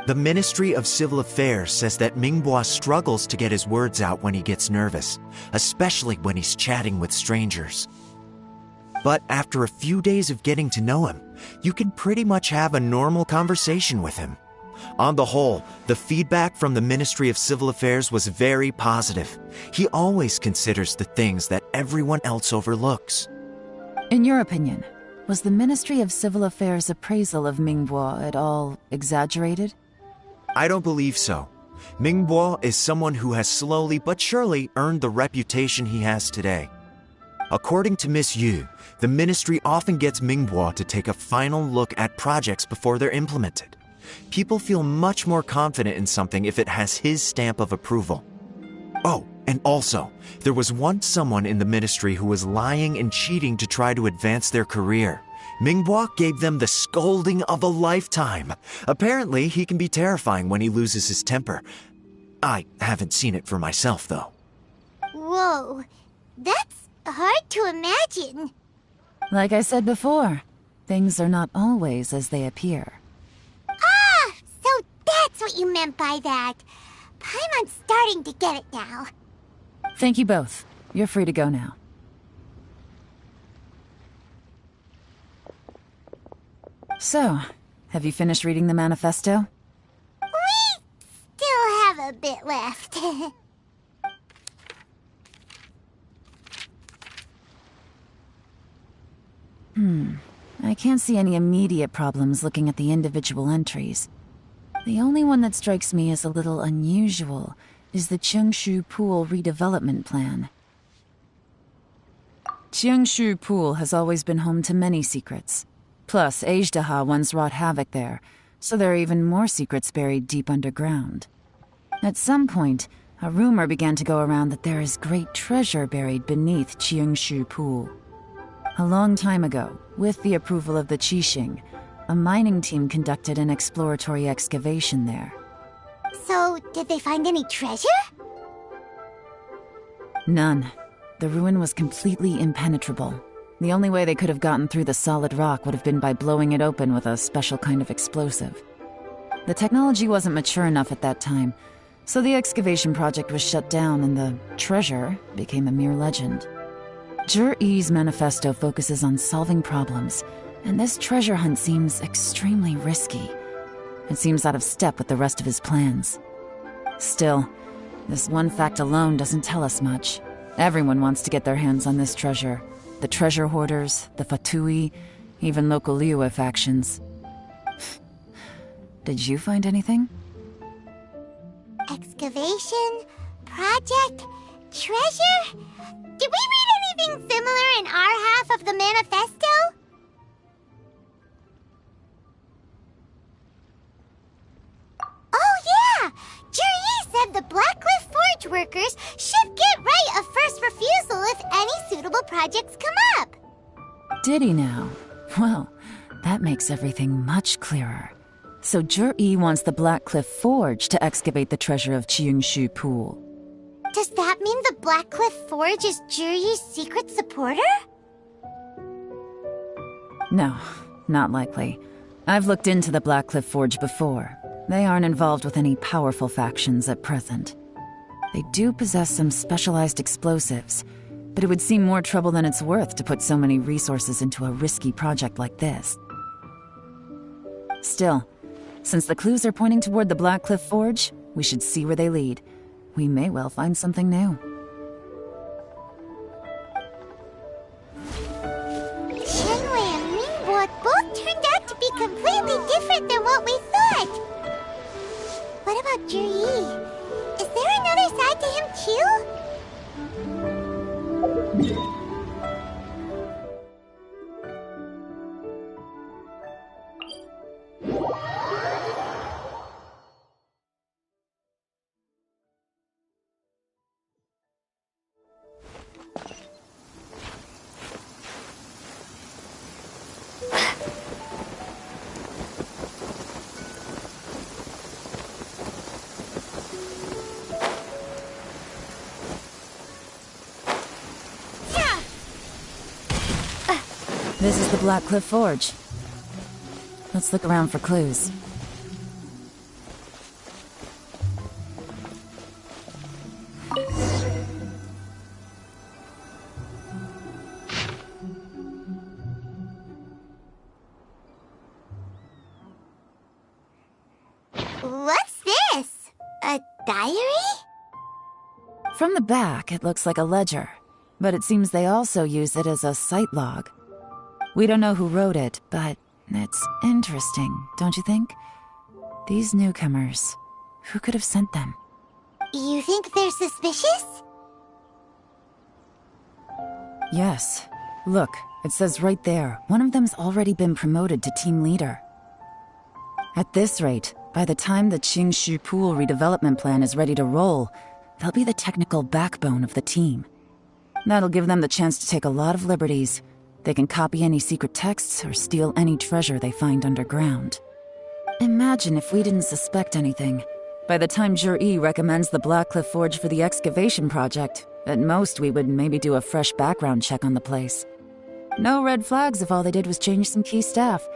The Ministry of Civil Affairs says that Mingbois struggles to get his words out when he gets nervous, especially when he's chatting with strangers. But after a few days of getting to know him, you can pretty much have a normal conversation with him. On the whole, the feedback from the Ministry of Civil Affairs was very positive. He always considers the things that everyone else overlooks. In your opinion, was the Ministry of Civil Affairs' appraisal of Mingbois at all exaggerated? I don't believe so. Mingbois is someone who has slowly but surely earned the reputation he has today. According to Miss Yu, the ministry often gets Mingbois to take a final look at projects before they're implemented. People feel much more confident in something if it has his stamp of approval. Oh, and also, there was once someone in the ministry who was lying and cheating to try to advance their career. Mingbois gave them the scolding of a lifetime. Apparently, he can be terrifying when he loses his temper. I haven't seen it for myself, though. Whoa, that's hard to imagine. Like I said before, things are not always as they appear. Ah, so that's what you meant by that. I'm starting to get it now. Thank you both. You're free to go now. So, have you finished reading the manifesto? We still have a bit left. I can't see any immediate problems looking at the individual entries. The only one that strikes me as a little unusual is the Cheungshu Pool redevelopment plan. Cheungshu Pool has always been home to many secrets. Plus, Ajdaha once wrought havoc there, so there are even more secrets buried deep underground. At some point, a rumor began to go around that there is great treasure buried beneath Cheungshu Pool. A long time ago, with the approval of the Qixing, a mining team conducted an exploratory excavation there. So, did they find any treasure? None. The ruin was completely impenetrable. The only way they could have gotten through the solid rock would have been by blowing it open with a special kind of explosive. The technology wasn't mature enough at that time, so the excavation project was shut down and the treasure became a mere legend. Zhi-Yi's manifesto focuses on solving problems, and this treasure hunt seems extremely risky. It seems out of step with the rest of his plans. Still, this one fact alone doesn't tell us much. Everyone wants to get their hands on this treasure. The treasure hoarders, the Fatui, even local Liyue factions. Did you find anything? Excavation? Project? Treasure? Did we read anything similar in our half of the manifesto? projects come up. Did he now? Well, that makes everything much clearer. So Jur-E wants the Blackcliff Forge to excavate the treasure of Qingshu Pool. Does that mean the Blackcliff Forge is Juri's secret supporter? No, not likely. I've looked into the Blackcliff Forge before. They aren't involved with any powerful factions at present. They do possess some specialized explosives, but it would seem more trouble than it's worth to put so many resources into a risky project like this. Still, since the clues are pointing toward the Blackcliff Forge, we should see where they lead. We may well find something new. Shenwei and Mingbo both turned out to be completely different than what we thought. What about Juri? Is there another side to him too? This is the Blackcliff Forge. Let's look around for clues. What's this? A diary? From the back, it looks like a ledger, but it seems they also use it as a site log. We don't know who wrote it, but it's interesting, don't you think? These newcomers, who could have sent them? You think they're suspicious? Yes. Look, it says right there, one of them's already been promoted to team leader. At this rate, by the time the Qingshu Pool redevelopment plan is ready to roll, they'll be the technical backbone of the team. That'll give them the chance to take a lot of liberties. They can copy any secret texts or steal any treasure they find underground. Imagine if we didn't suspect anything. By the time Jur-E recommends the Blackcliff Forge for the excavation project, at most we would maybe do a fresh background check on the place. No red flags if all they did was change some key staff.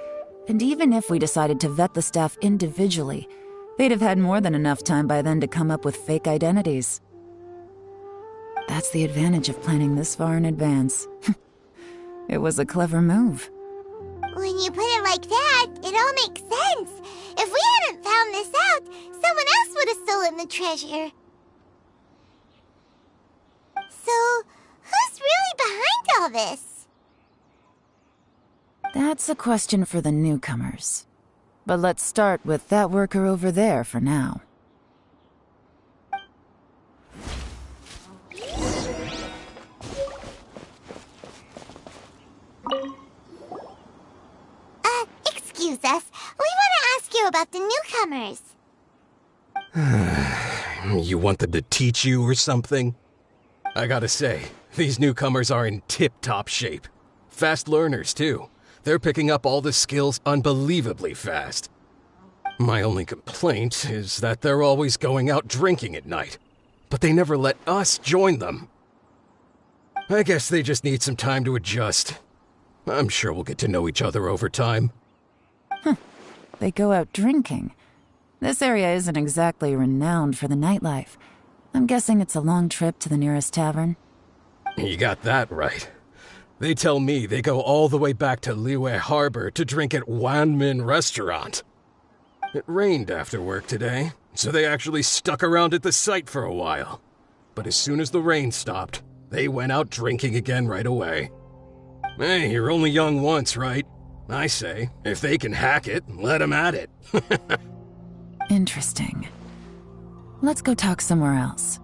And even if we decided to vet the staff individually, they'd have had more than enough time by then to come up with fake identities. That's the advantage of planning this far in advance. It was a clever move. When you put it like that, it all makes sense. If we hadn't found this out, someone else would have stolen the treasure. So, who's really behind all this? That's a question for the newcomers. But let's start with that worker over there for now. Excuse us. We want to ask you about the newcomers. You want them to teach you or something? I gotta say, these newcomers are in tip-top shape. Fast learners, too. They're picking up all the skills unbelievably fast. My only complaint is that they're always going out drinking at night. But they never let us join them. I guess they just need some time to adjust. I'm sure we'll get to know each other over time. They go out drinking. This area isn't exactly renowned for the nightlife. I'm guessing it's a long trip to the nearest tavern. You got that right. They tell me they go all the way back to Liyue Harbor to drink at Wanmin Restaurant. It rained after work today, so they actually stuck around at the site for a while. But as soon as the rain stopped, they went out drinking again right away. Hey, you're only young once, right? I say, if they can hack it, let them at it. Interesting. Let's go talk somewhere else.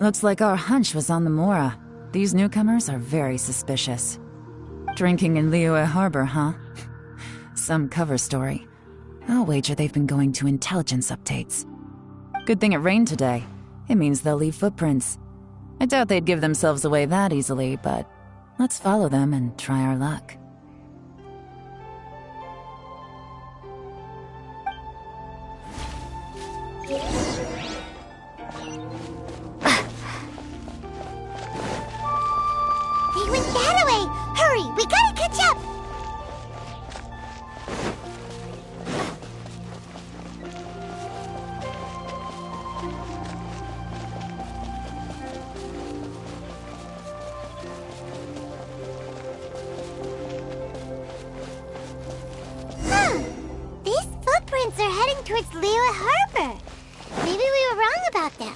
Looks like our hunch was on the Mora. These newcomers are very suspicious. Drinking in Liyue Harbor, huh? Some cover story. I'll wager they've been going to intelligence updates. Good thing it rained today. It means they'll leave footprints. I doubt they'd give themselves away that easily, but let's follow them and try our luck. They went that way! Hurry, we gotta catch up! These footprints are heading towards Liyue Harbor. Maybe we were wrong about them.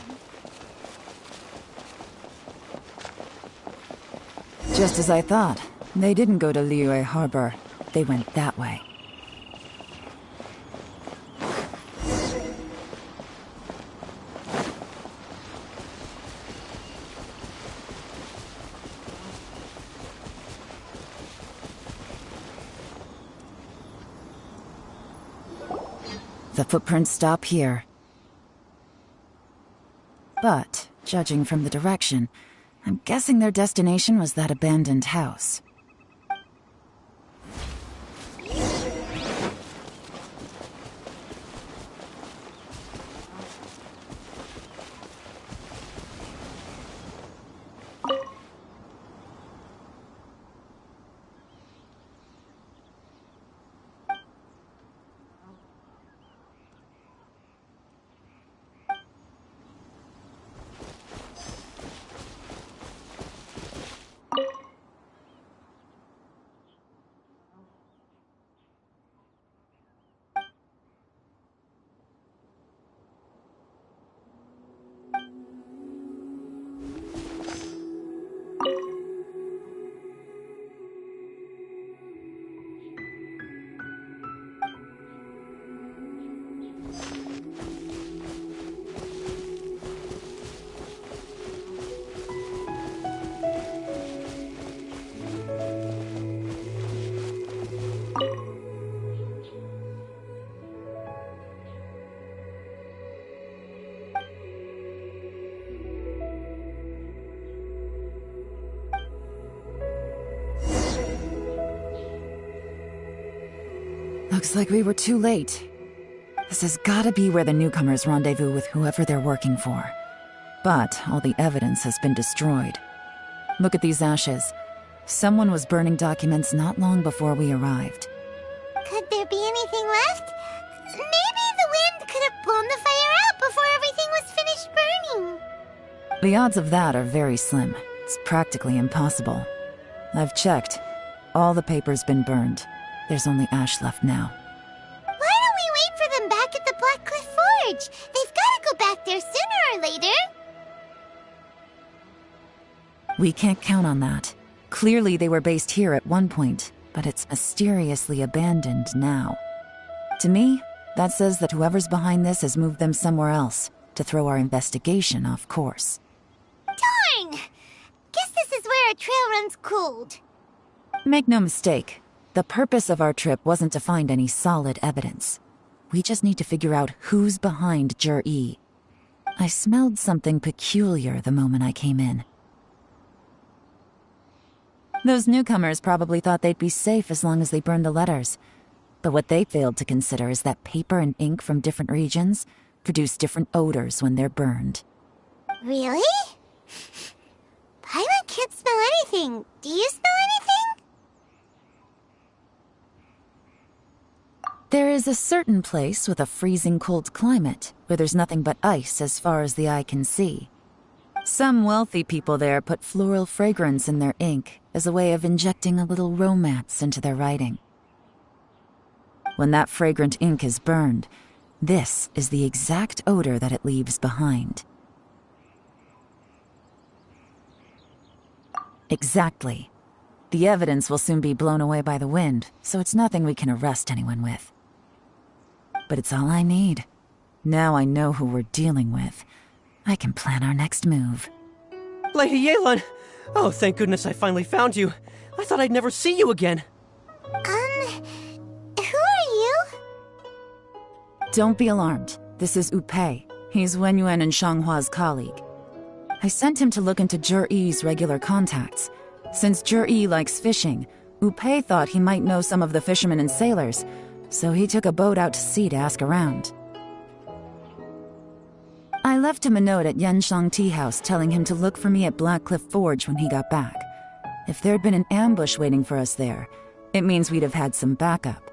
Just as I thought. They didn't go to Liyue Harbor. They went that way. The footprints stop here. But, judging from the direction, I'm guessing their destination was that abandoned house. Looks like we were too late. This has gotta be where the newcomers rendezvous with whoever they're working for. But all the evidence has been destroyed. Look at these ashes. Someone was burning documents not long before we arrived. Could there be anything left? Maybe the wind could have blown the fire out before everything was finished burning. The odds of that are very slim. It's practically impossible. I've checked. All the paper's been burned. There's only ash left now. Why don't we wait for them back at the Black Cliff Forge? They've gotta go back there sooner or later. We can't count on that. Clearly they were based here at one point, but it's mysteriously abandoned now. To me, that says that whoever's behind this has moved them somewhere else, to throw our investigation off course. Darn! Guess this is where our trail runs cold. Make no mistake, the purpose of our trip wasn't to find any solid evidence. We just need to figure out who's behind Jur-E. I smelled something peculiar the moment I came in. Those newcomers probably thought they'd be safe as long as they burned the letters. But what they failed to consider is that paper and ink from different regions produce different odors when they're burned. Really? Paimon can't smell anything. Do you smell anything? There is a certain place with a freezing cold climate where there's nothing but ice as far as the eye can see. Some wealthy people there put floral fragrance in their ink as a way of injecting a little romance into their writing. When that fragrant ink is burned, this is the exact odor that it leaves behind. Exactly. The evidence will soon be blown away by the wind, so it's nothing we can arrest anyone with. But it's all I need. Now I know who we're dealing with. I can plan our next move. Lady Yelan! Oh, thank goodness I finally found you. I thought I'd never see you again. Who are you? Don't be alarmed. This is Upei, He's Wenyuan and Shanghua's colleague. I sent him to look into Zhiyi's regular contacts. Since Zhiyi likes fishing, Upei thought he might know some of the fishermen and sailors, so he took a boat out to sea to ask around. I left him a note at Yanshang Tea House telling him to look for me at Blackcliff Forge when he got back. If there'd been an ambush waiting for us there, it means we'd have had some backup.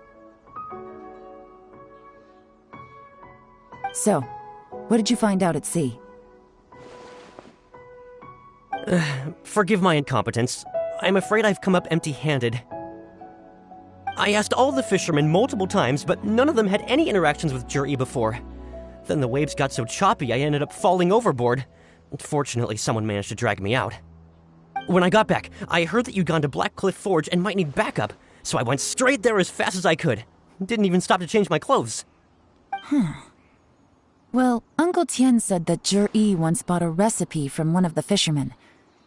So, what did you find out at sea? Forgive my incompetence. I'm afraid I've come up empty-handed. I asked all the fishermen multiple times, but none of them had any interactions with Zhiyi before. Then the waves got so choppy I ended up falling overboard. Fortunately, someone managed to drag me out. When I got back, I heard that you'd gone to Blackcliff Forge and might need backup, so I went straight there as fast as I could. Didn't even stop to change my clothes. Well, Uncle Tian said that Zhiyi once bought a recipe from one of the fishermen.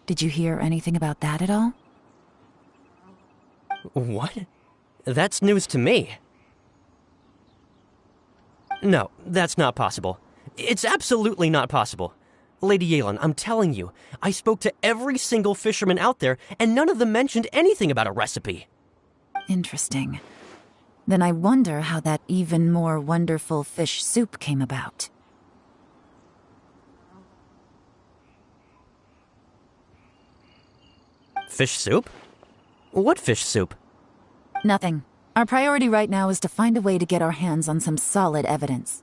Did you hear anything about that at all? What? That's news to me. No, that's not possible. It's absolutely not possible. Lady Yelan, I'm telling you, I spoke to every single fisherman out there, and none of them mentioned anything about a recipe. Interesting. Then I wonder how that even more wonderful fish soup came about. Fish soup? What fish soup? Nothing. Our priority right now is to find a way to get our hands on some solid evidence.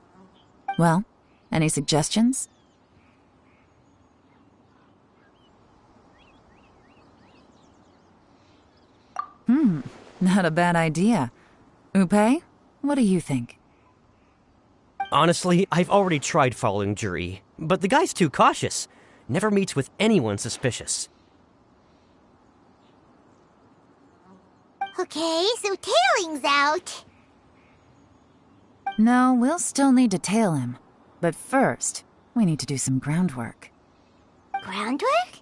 Well, any suggestions? Not a bad idea. Upei, what do you think? Honestly, I've already tried following Zhiyi, but the guy's too cautious. Never meets with anyone suspicious. Okay, so tailing's out. No, we'll still need to tail him. But first, we need to do some groundwork. Groundwork?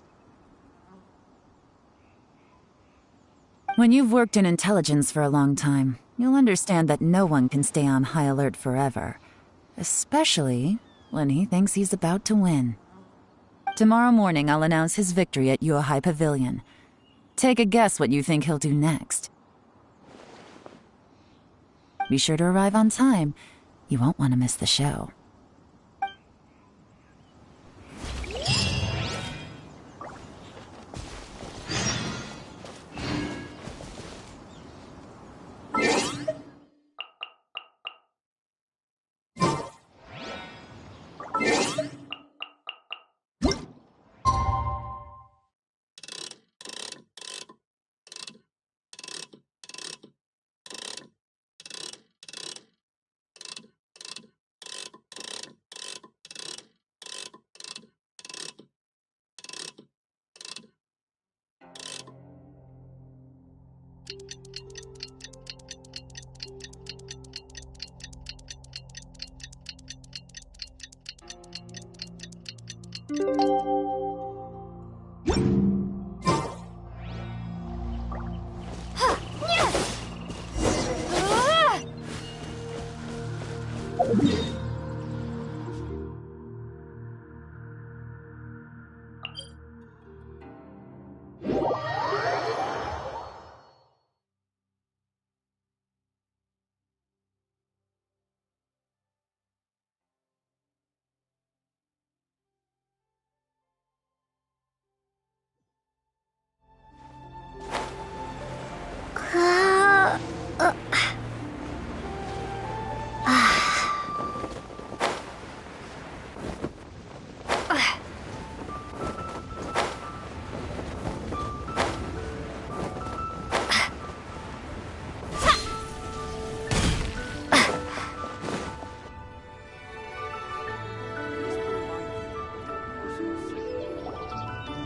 When you've worked in intelligence for a long time, you'll understand that no one can stay on high alert forever. Especially when he thinks he's about to win. Tomorrow morning, I'll announce his victory at Yuehai Pavilion. Take a guess what you think he'll do next. Be sure to arrive on time. You won't want to miss the show.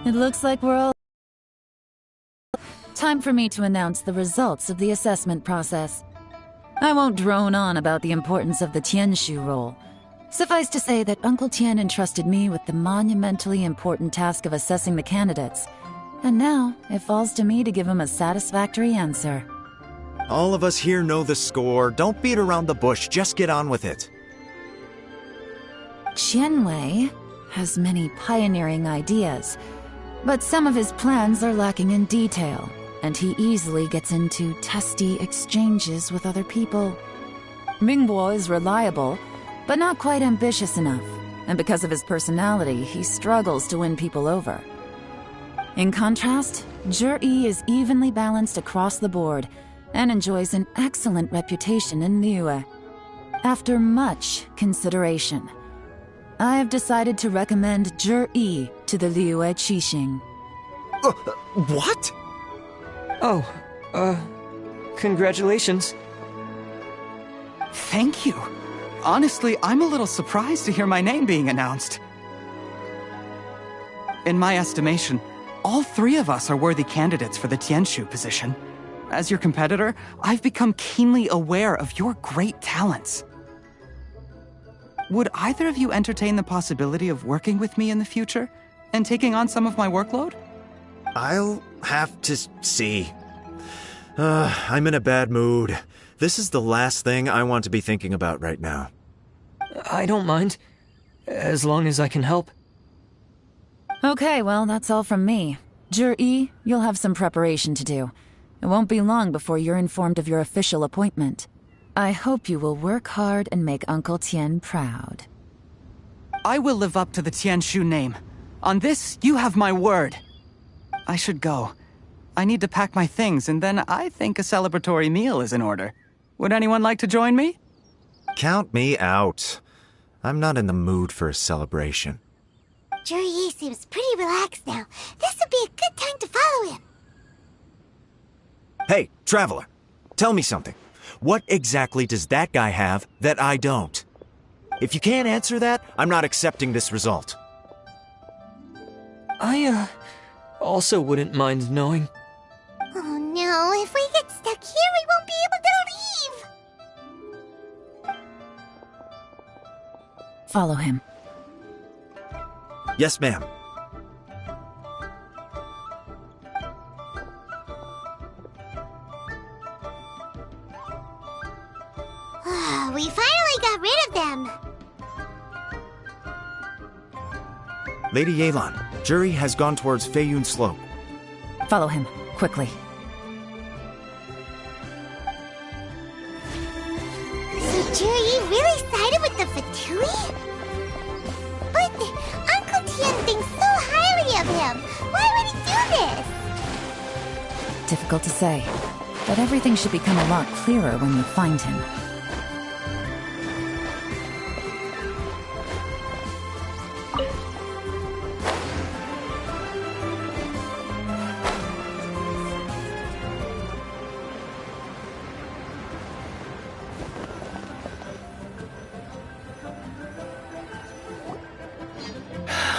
It looks like we're all... Time for me to announce the results of the assessment process. I won't drone on about the importance of the Tianshu role. Suffice to say that Uncle Tian entrusted me with the monumentally important task of assessing the candidates. And now, it falls to me to give him a satisfactory answer. All of us here know the score. Don't beat around the bush, just get on with it. Qianwei has many pioneering ideas, but some of his plans are lacking in detail, and he easily gets into testy exchanges with other people. Mingbo is reliable, but not quite ambitious enough, and because of his personality, he struggles to win people over. In contrast, Zhi is evenly balanced across the board and enjoys an excellent reputation in Liyue. After much consideration, I have decided to recommend Zhi to the Liyue Qixing. What? Oh, congratulations. Thank you. Honestly, I'm a little surprised to hear my name being announced. In my estimation, all three of us are worthy candidates for the Tianshu position. As your competitor, I've become keenly aware of your great talents. Would either of you entertain the possibility of working with me in the future and taking on some of my workload? I'll have to see. I'm in a bad mood. This is the last thing I want to be thinking about right now. I don't mind, as long as I can help. Okay, well, that's all from me. Zhi, you'll have some preparation to do. It won't be long before you're informed of your official appointment. I hope you will work hard and make Uncle Tian proud. I will live up to the Tianshu name. On this, you have my word. I should go. I need to pack my things, and then I think a celebratory meal is in order. Would anyone like to join me? Count me out. I'm not in the mood for a celebration. Zhi seems pretty relaxed now. This would be a good time to follow him. Hey, Traveler, tell me something. What exactly does that guy have that I don't? If you can't answer that, I'm not accepting this result. I, also wouldn't mind knowing. Oh no, if we get stuck here, we won't be able to leave! Follow him. Yes, ma'am. We finally got rid of them! Lady Yelan, Zhi has gone towards Feiyun Slope. Follow him, quickly. So Zhi really sided with the Fatui? But Uncle Tian thinks so highly of him. Why would he do this? Difficult to say, but everything should become a lot clearer when you find him.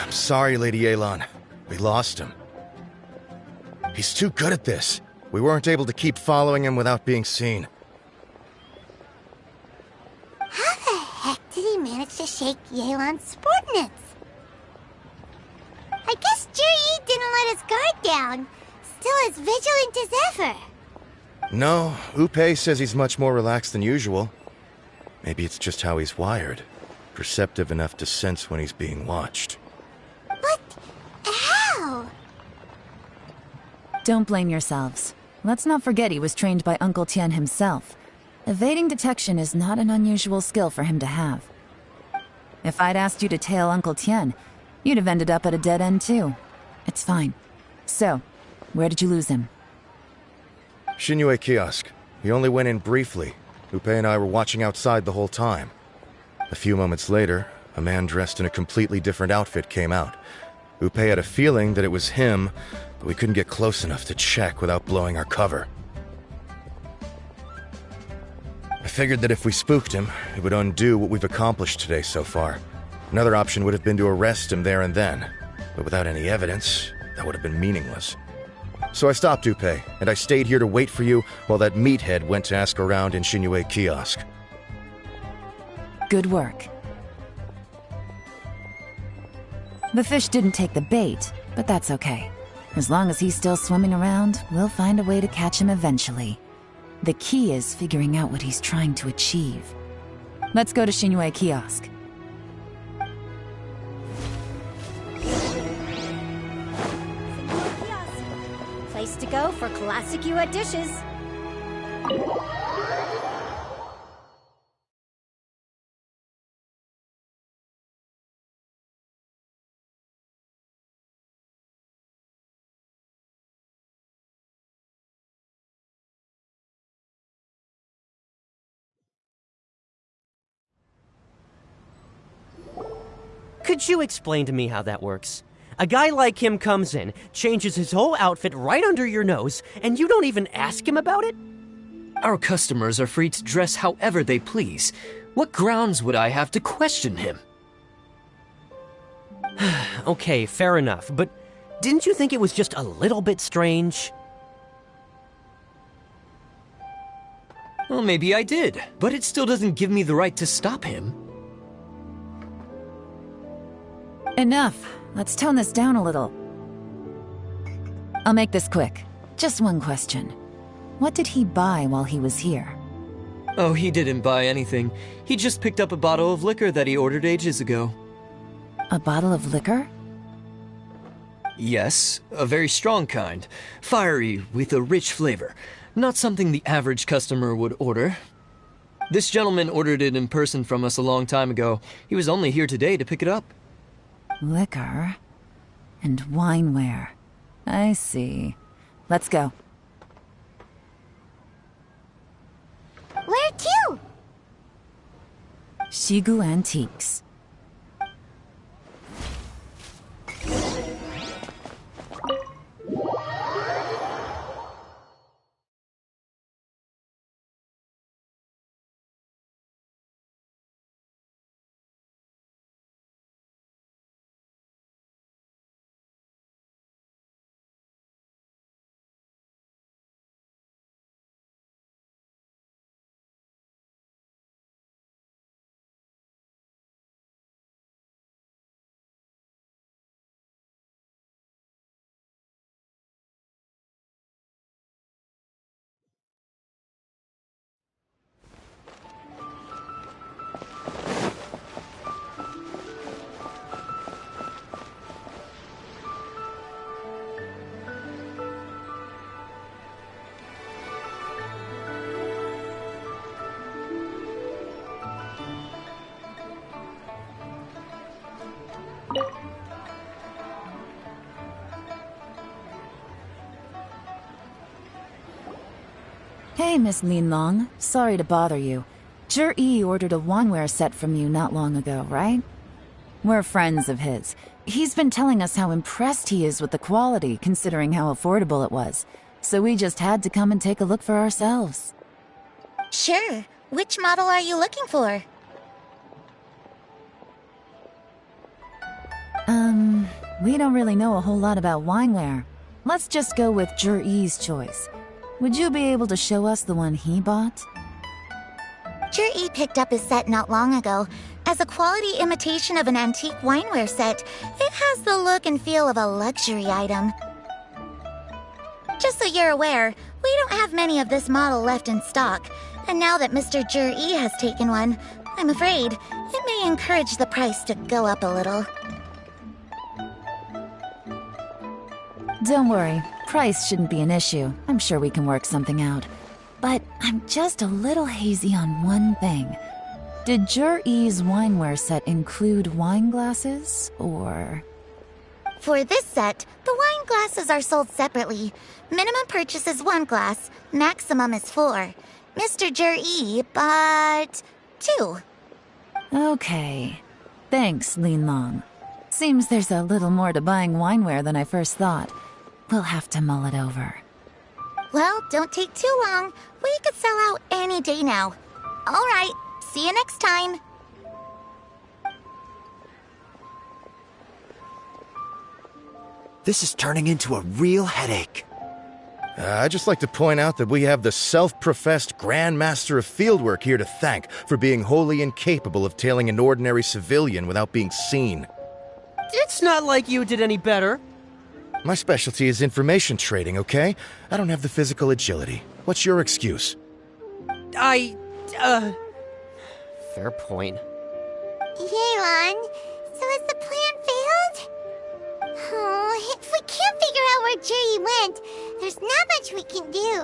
Sorry, Lady Yelan. We lost him. He's too good at this. We weren't able to keep following him without being seen. How the heck did he manage to shake Yelan's subordinates? I guess Zhi didn't let his guard down. Still as vigilant as ever. No, Upei says he's much more relaxed than usual. Maybe it's just how he's wired. Perceptive enough to sense when he's being watched. How? Don't blame yourselves. Let's not forget he was trained by Uncle Tian himself. Evading detection is not an unusual skill for him to have. If I'd asked you to tail Uncle Tian, you'd have ended up at a dead end too. It's fine. So, where did you lose him? Xinyue Kiosk. He only went in briefly. Upei and I were watching outside the whole time. A few moments later, a man dressed in a completely different outfit came out. Upei had a feeling that it was him, but we couldn't get close enough to check without blowing our cover. I figured that if we spooked him, it would undo what we've accomplished today so far. Another option would have been to arrest him there and then, but without any evidence, that would have been meaningless. So I stopped Upei, and I stayed here to wait for you while that meathead went to ask around in Xinyue Kiosk. Good work. The fish didn't take the bait, but that's okay. As long as he's still swimming around, we'll find a way to catch him eventually. The key is figuring out what he's trying to achieve. Let's go to Xinyue Kiosk. place to go for classic U.S. dishes. Could you explain to me how that works? A guy like him comes in, changes his whole outfit right under your nose, and you don't even ask him about it? Our customers are free to dress however they please. What grounds would I have to question him? Okay, fair enough, but didn't you think it was just a little bit strange? Well, maybe I did, but it still doesn't give me the right to stop him. Enough. Let's tone this down a little. I'll make this quick. Just one question. What did he buy while he was here? Oh, he didn't buy anything. He just picked up a bottle of liquor that he ordered ages ago. A bottle of liquor? Yes, a very strong kind. Fiery, with a rich flavor. Not something the average customer would order. This gentleman ordered it in person from us a long time ago. He was only here today to pick it up. Liquor and wineware. I see. Let's go. Where to? Shigu Antiques. Hey, Miss Linlong. Sorry to bother you. Zhi ordered a wineware set from you not long ago, right? We're friends of his. He's been telling us how impressed he is with the quality, considering how affordable it was. So we just had to come and take a look for ourselves. Sure. Which model are you looking for? We don't really know a whole lot about wineware. Let's just go with Zhi's choice. Would you be able to show us the one he bought? Zhi picked up his set not long ago. As a quality imitation of an antique wineware set, it has the look and feel of a luxury item. Just so you're aware, we don't have many of this model left in stock, and now that Mr. Zhi has taken one, I'm afraid it may encourage the price to go up a little. Don't worry, price shouldn't be an issue. I'm sure we can work something out. But I'm just a little hazy on one thing. Did Zhi's wineware set include wine glasses, or...? For this set, the wine glasses are sold separately. Minimum purchase is 1 glass, maximum is 4. Mr. Zhi bought 2. Okay. Thanks, Linlong. Seems there's a little more to buying wineware than I first thought. We'll have to mull it over. Well, don't take too long. We could sell out any day now. All right, see you next time. This is turning into a real headache. I'd just like to point out that we have the self-professed Grand Master of Fieldwork here to thank for being wholly incapable of tailing an ordinary civilian without being seen. It's not like you did any better. My specialty is information trading, okay? I don't have the physical agility. What's your excuse? Fair point. Yelan, so has the plan failed? Oh, if we can't figure out where Zhi went, there's not much we can do.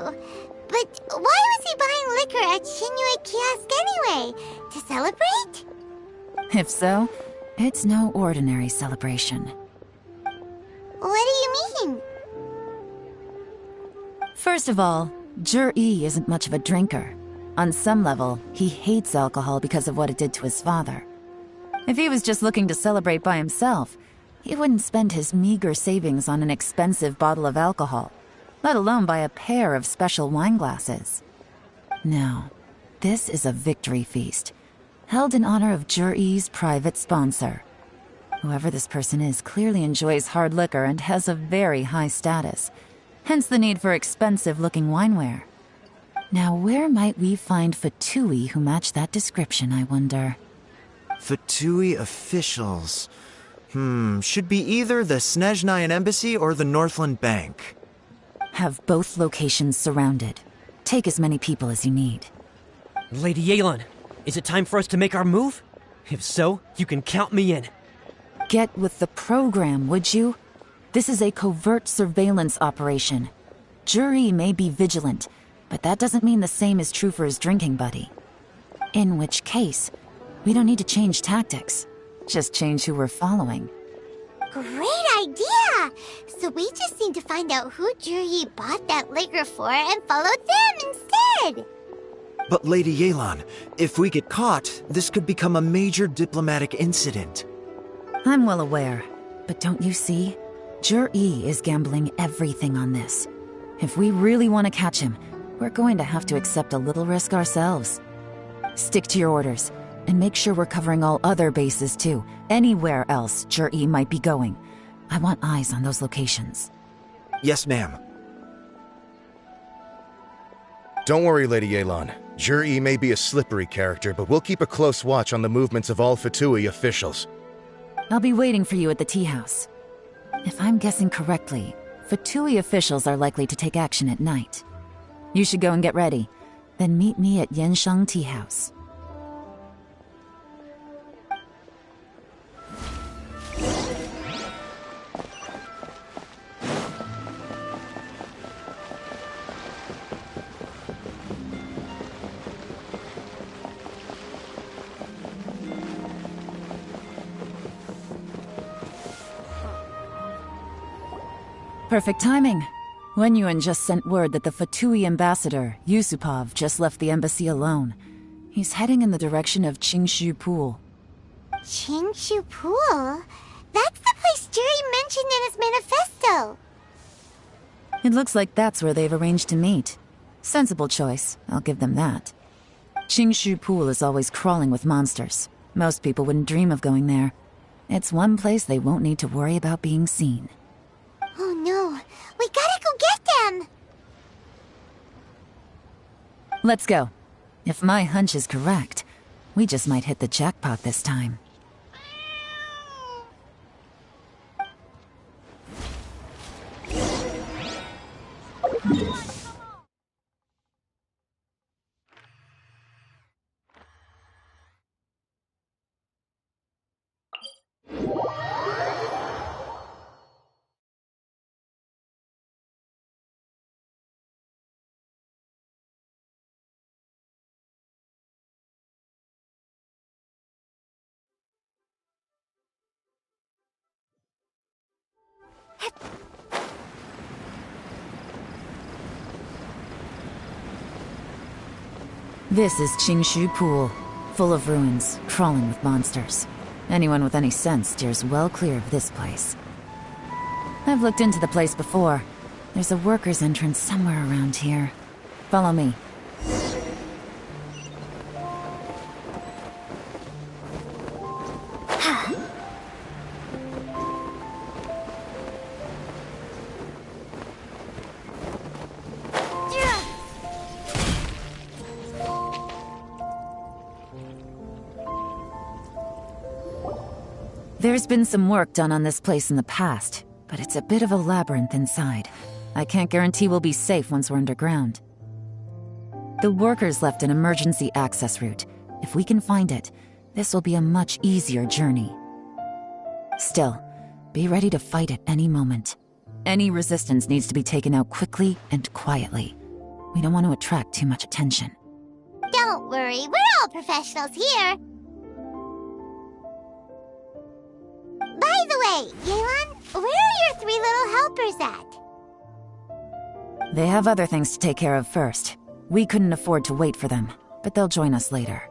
But why was he buying liquor at Shinue Kiosk anyway? To celebrate? If so, it's no ordinary celebration. What do you mean? First of all, Jur-E isn't much of a drinker. On some level, he hates alcohol because of what it did to his father. If he was just looking to celebrate by himself, he wouldn't spend his meager savings on an expensive bottle of alcohol, let alone buy a pair of special wine glasses. No, this is a victory feast, held in honor of Jur-E's private sponsor. Whoever this person is clearly enjoys hard liquor and has a very high status, hence the need for expensive-looking wineware. Now, where might we find Fatui who match that description, I wonder? Fatui officials. Should be either the Snezhnayan Embassy or the Northland Bank. Have both locations surrounded. Take as many people as you need. Lady Yelan, is it time for us to make our move? If so, you can count me in. Get with the program, would you? This is a covert surveillance operation. Jur-E may be vigilant, but that doesn't mean the same is true for his drinking buddy. In which case, we don't need to change tactics. Just change who we're following. Great idea! So we just need to find out who Jur-E bought that liquor for and follow them instead! But Lady Yelan, if we get caught, this could become a major diplomatic incident. I'm well aware, but don't you see? Jur-E is gambling everything on this. If we really want to catch him, we're going to have to accept a little risk ourselves. Stick to your orders, and make sure we're covering all other bases too. Anywhere else Jur-E might be going. I want eyes on those locations. Yes, ma'am. Don't worry, Lady Yelan. Jur-E may be a slippery character, but we'll keep a close watch on the movements of all Fatui officials. I'll be waiting for you at the tea house. If I'm guessing correctly, Fatui officials are likely to take action at night. You should go and get ready. Then meet me at Yensheng Tea House. Perfect timing. Wenyuan just sent word that the Fatui ambassador, Yusupov, just left the embassy alone. He's heading in the direction of Qingshu Pool. Qingshu Pool? That's the place Jerry mentioned in his manifesto! It looks like that's where they've arranged to meet. Sensible choice, I'll give them that. Qingshu Pool is always crawling with monsters. Most people wouldn't dream of going there. It's one place they won't need to worry about being seen. Oh no, we gotta go get them! Let's go. If my hunch is correct, we just might hit the jackpot this time. This is Qingshu Pool, full of ruins, crawling with monsters. Anyone with any sense steers well clear of this place. I've looked into the place before. There's a worker's entrance somewhere around here. Follow me. There's been some work done on this place in the past, but it's a bit of a labyrinth inside. I can't guarantee we'll be safe once we're underground. The workers left an emergency access route. If we can find it, this will be a much easier journey. Still, be ready to fight at any moment. Any resistance needs to be taken out quickly and quietly. We don't want to attract too much attention. Don't worry, we're all professionals here. By the way, Yelan, where are your 3 little helpers at? They have other things to take care of first. We couldn't afford to wait for them, but they'll join us later.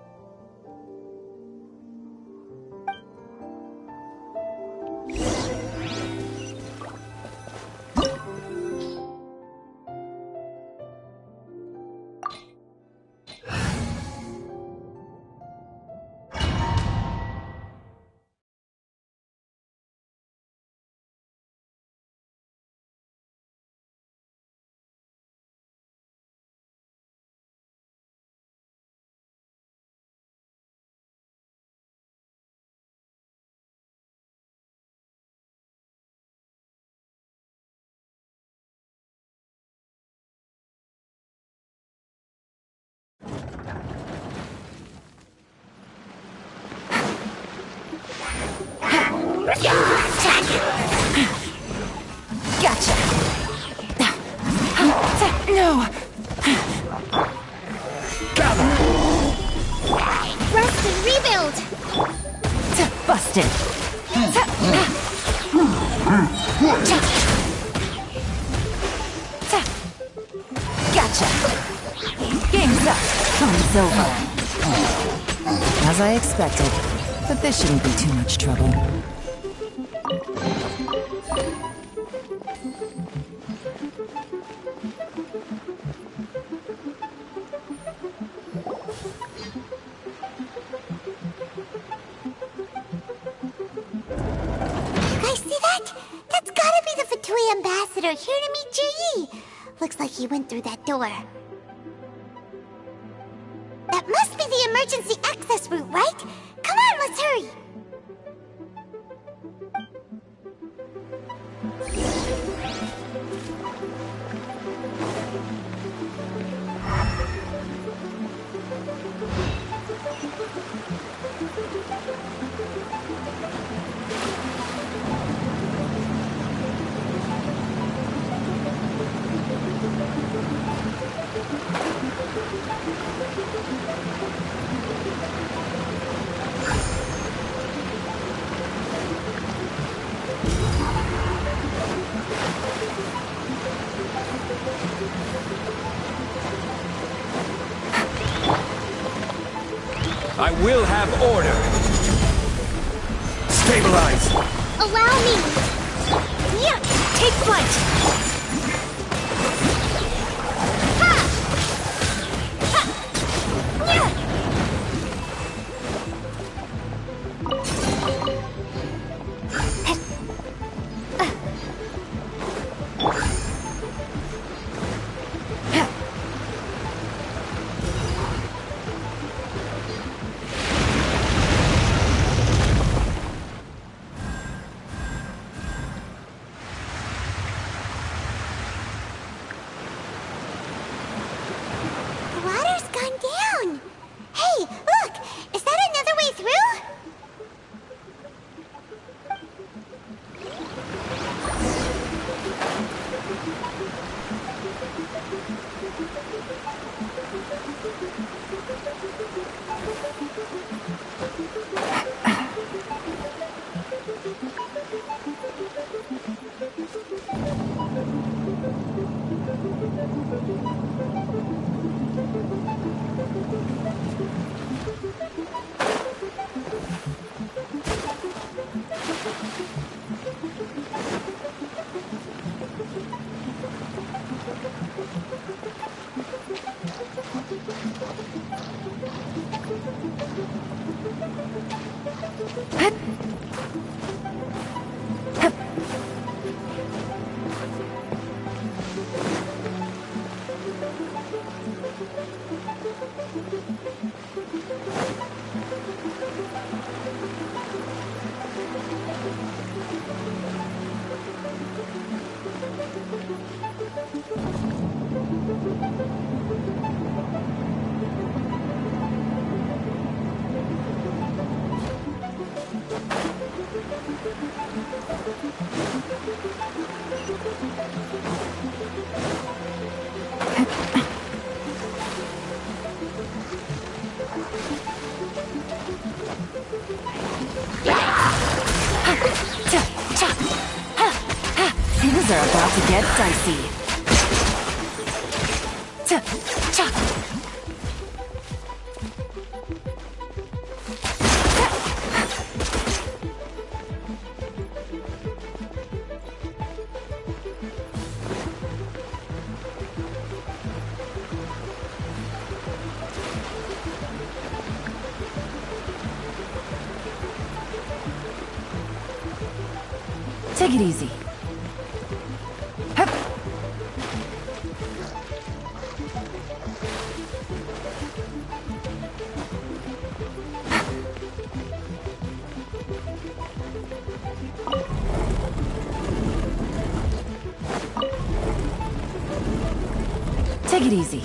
Gotcha. No. Rest and rebuild. Busted. Gotcha. Game's up. Time's over. As I expected, but this shouldn't be too much trouble. Ambassador here to meet Ji. Looks like he went through that door. That must be the emergency access route, right? Come on, let's hurry. I will have order. Stabilize. Allow me. Yeah, take flight. Ha! Ha! Yeah! Things are about to get dicey. Take it easy. Hup. Take it easy.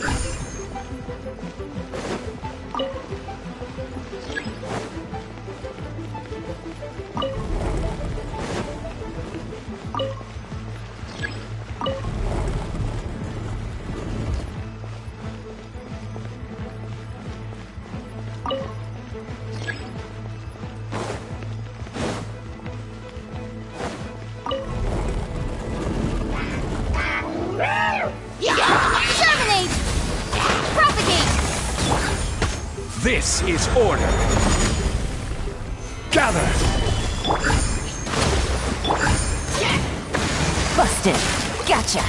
Terminate! Propagate! This is order. Gather! Busted. Gotcha.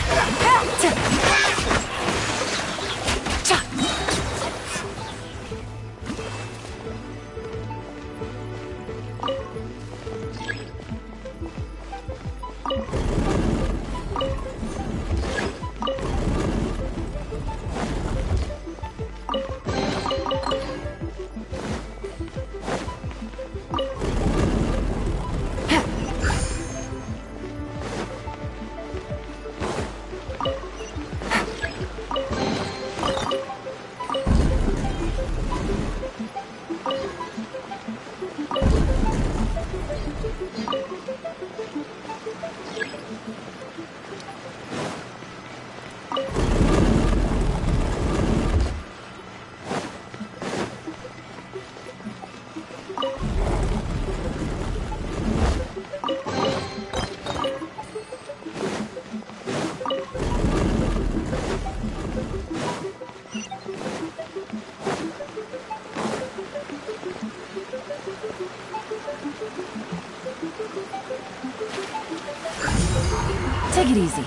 Take it easy.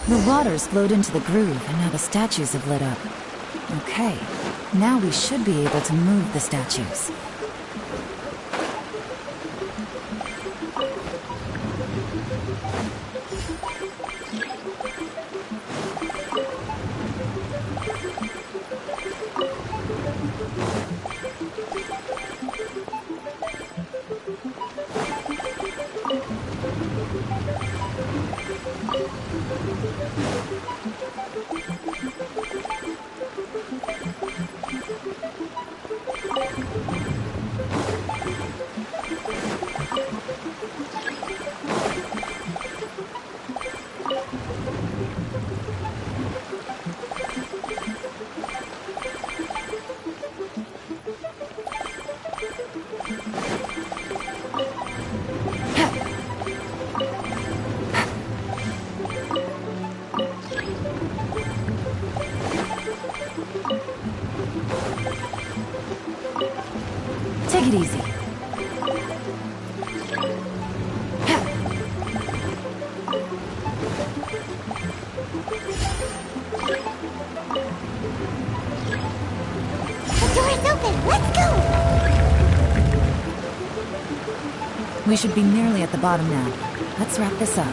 The water's flowed into the groove, and now the statues have lit up. Okay, now we should be able to move the statues. Take it easy. The door's open. Let's go. We should be nearly at the bottom now. Let's wrap this up.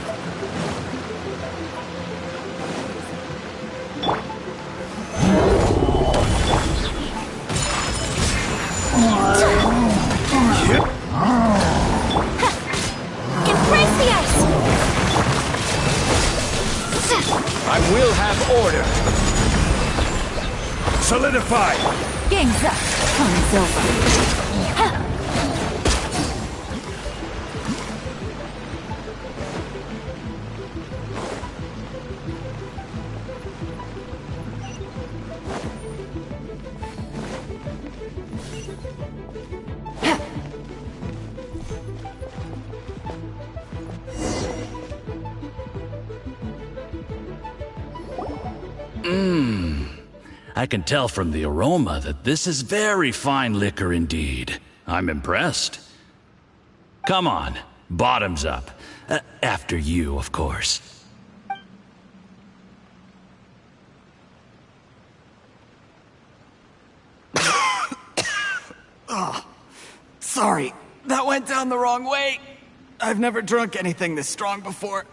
Embrace order. Solidify! Game's up. Fun's over. I can tell from the aroma that this is very fine liquor indeed. I'm impressed. Come on, bottoms up. After you, of course. Oh, sorry. That went down the wrong way. I've never drunk anything this strong before.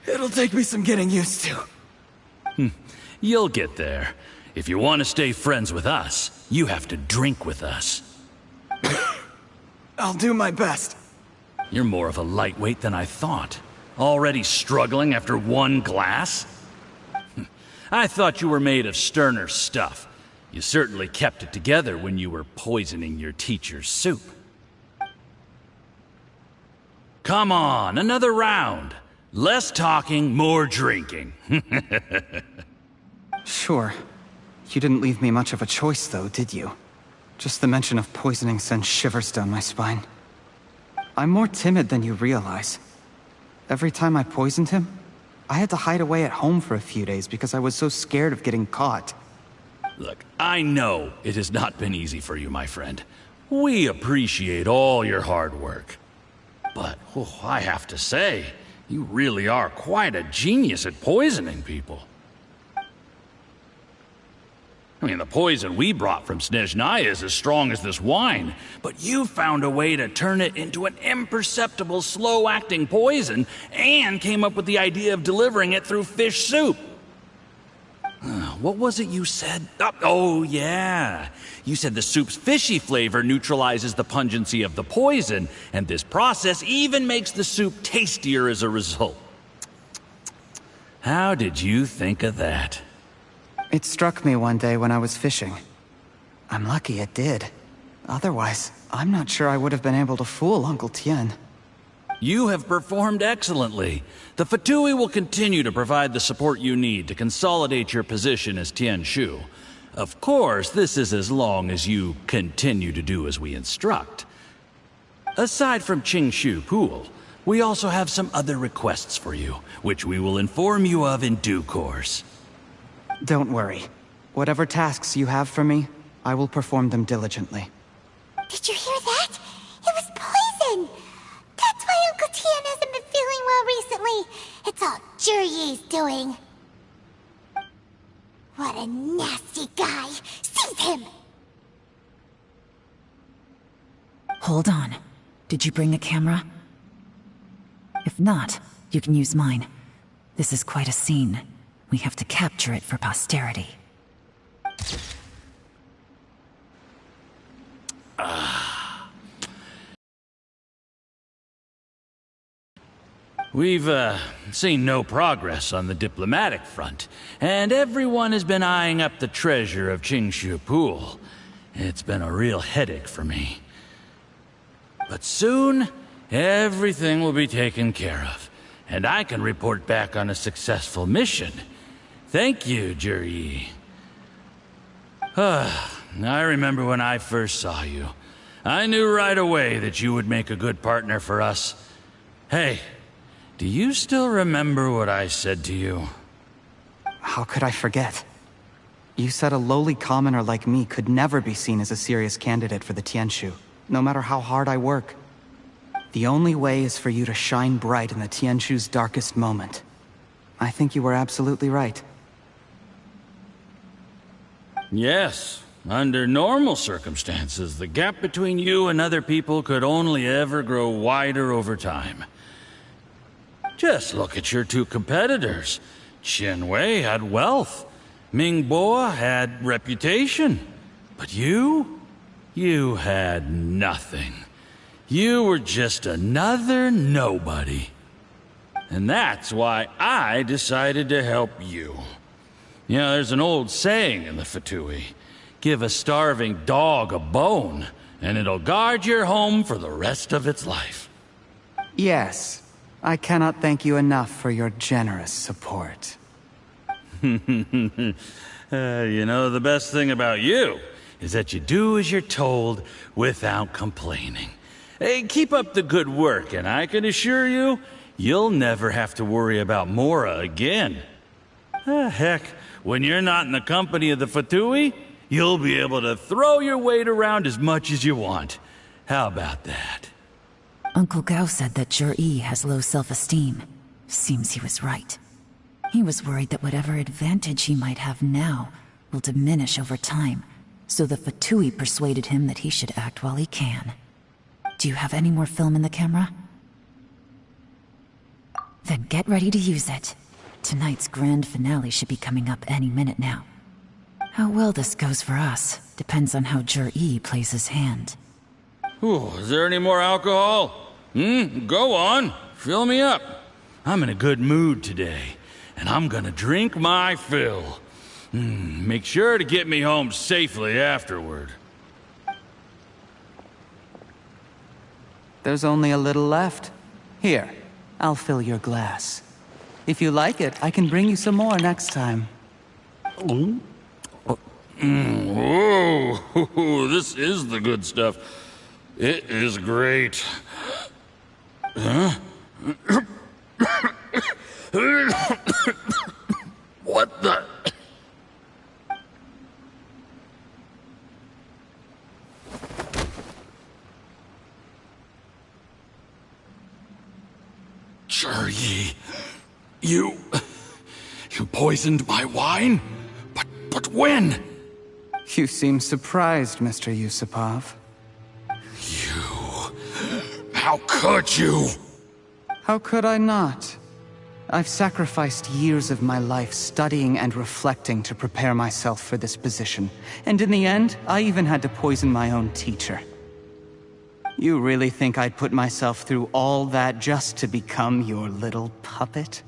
It'll take me some getting used to. You'll get there. If you want to stay friends with us, you have to drink with us. I'll do my best. You're more of a lightweight than I thought. Already struggling after one glass? I thought you were made of sterner stuff. You certainly kept it together when you were poisoning your teacher's soup. Come on, another round. Less talking, more drinking. Sure. You didn't leave me much of a choice, though, did you? Just the mention of poisoning sends shivers down my spine. I'm more timid than you realize. Every time I poisoned him, I had to hide away at home for a few days because I was so scared of getting caught. Look, I know it has not been easy for you, my friend. We appreciate all your hard work. But, I have to say, you really are quite a genius at poisoning people. I mean, the poison we brought from Snezhnaya is as strong as this wine, but you found a way to turn it into an imperceptible, slow-acting poison, and came up with the idea of delivering it through fish soup. What was it you said? Oh, yeah. You said the soup's fishy flavor neutralizes the pungency of the poison, and this process even makes the soup tastier as a result. How did you think of that? It struck me one day when I was fishing. I'm lucky it did. Otherwise, I'm not sure I would have been able to fool Uncle Tien. You have performed excellently. The Fatui will continue to provide the support you need to consolidate your position as Tien Shu. Of course, this is as long as you continue to do as we instruct. Aside from Qing Shu Pool, we also have some other requests for you, which we will inform you of in due course. Don't worry. Whatever tasks you have for me, I will perform them diligently. Did you hear that? It was poison! That's why Uncle Tien hasn't been feeling well recently. It's all Jurye's doing. What a nasty guy! Seize him! Hold on. Did you bring the camera? If not, you can use mine. This is quite a scene. We have to capture it for posterity. We've, seen no progress on the diplomatic front, and everyone has been eyeing up the treasure of Qingshu Pool. It's been a real headache for me. But soon, everything will be taken care of, and I can report back on a successful mission. Thank you, Juryi. I remember when I first saw you. I knew right away that you would make a good partner for us. Hey, do you still remember what I said to you? How could I forget? You said a lowly commoner like me could never be seen as a serious candidate for the Tianshu, no matter how hard I work. The only way is for you to shine bright in the Tianshu's darkest moment. I think you were absolutely right. Yes. Under normal circumstances, the gap between you and other people could only ever grow wider over time. Just look at your two competitors. Chen Wei had wealth. Ming Boa had reputation. But you had nothing. You were just another nobody. And that's why I decided to help you. You know, there's an old saying in the Fatui: give a starving dog a bone, and it'll guard your home for the rest of its life. Yes, I cannot thank you enough for your generous support. You know, the best thing about you is that you do as you're told without complaining. Hey, keep up the good work, and I can assure you, you'll never have to worry about Mora again. Heck, when you're not in the company of the Fatui, you'll be able to throw your weight around as much as you want. How about that? Uncle Gao said that Jur-E has low self-esteem. Seems he was right. He was worried that whatever advantage he might have now will diminish over time, so the Fatui persuaded him that he should act while he can. Do you have any more film in the camera? Then get ready to use it. Tonight's grand finale should be coming up any minute now. How well this goes for us depends on how Jur-E plays his hand. Ooh, is there any more alcohol? Go on, fill me up. I'm in a good mood today, and I'm gonna drink my fill. Make sure to get me home safely afterward. There's only a little left. Here, I'll fill your glass. If you like it, I can bring you some more next time. Whoa, this is the good stuff. It is great. Huh? What the? Jur-E, you poisoned my wine? But when? You seem surprised, Mr. Yusupov. How could you? How could I not? I've sacrificed years of my life studying and reflecting to prepare myself for this position. And in the end, I even had to poison my own teacher. You really think I'd put myself through all that just to become your little puppet?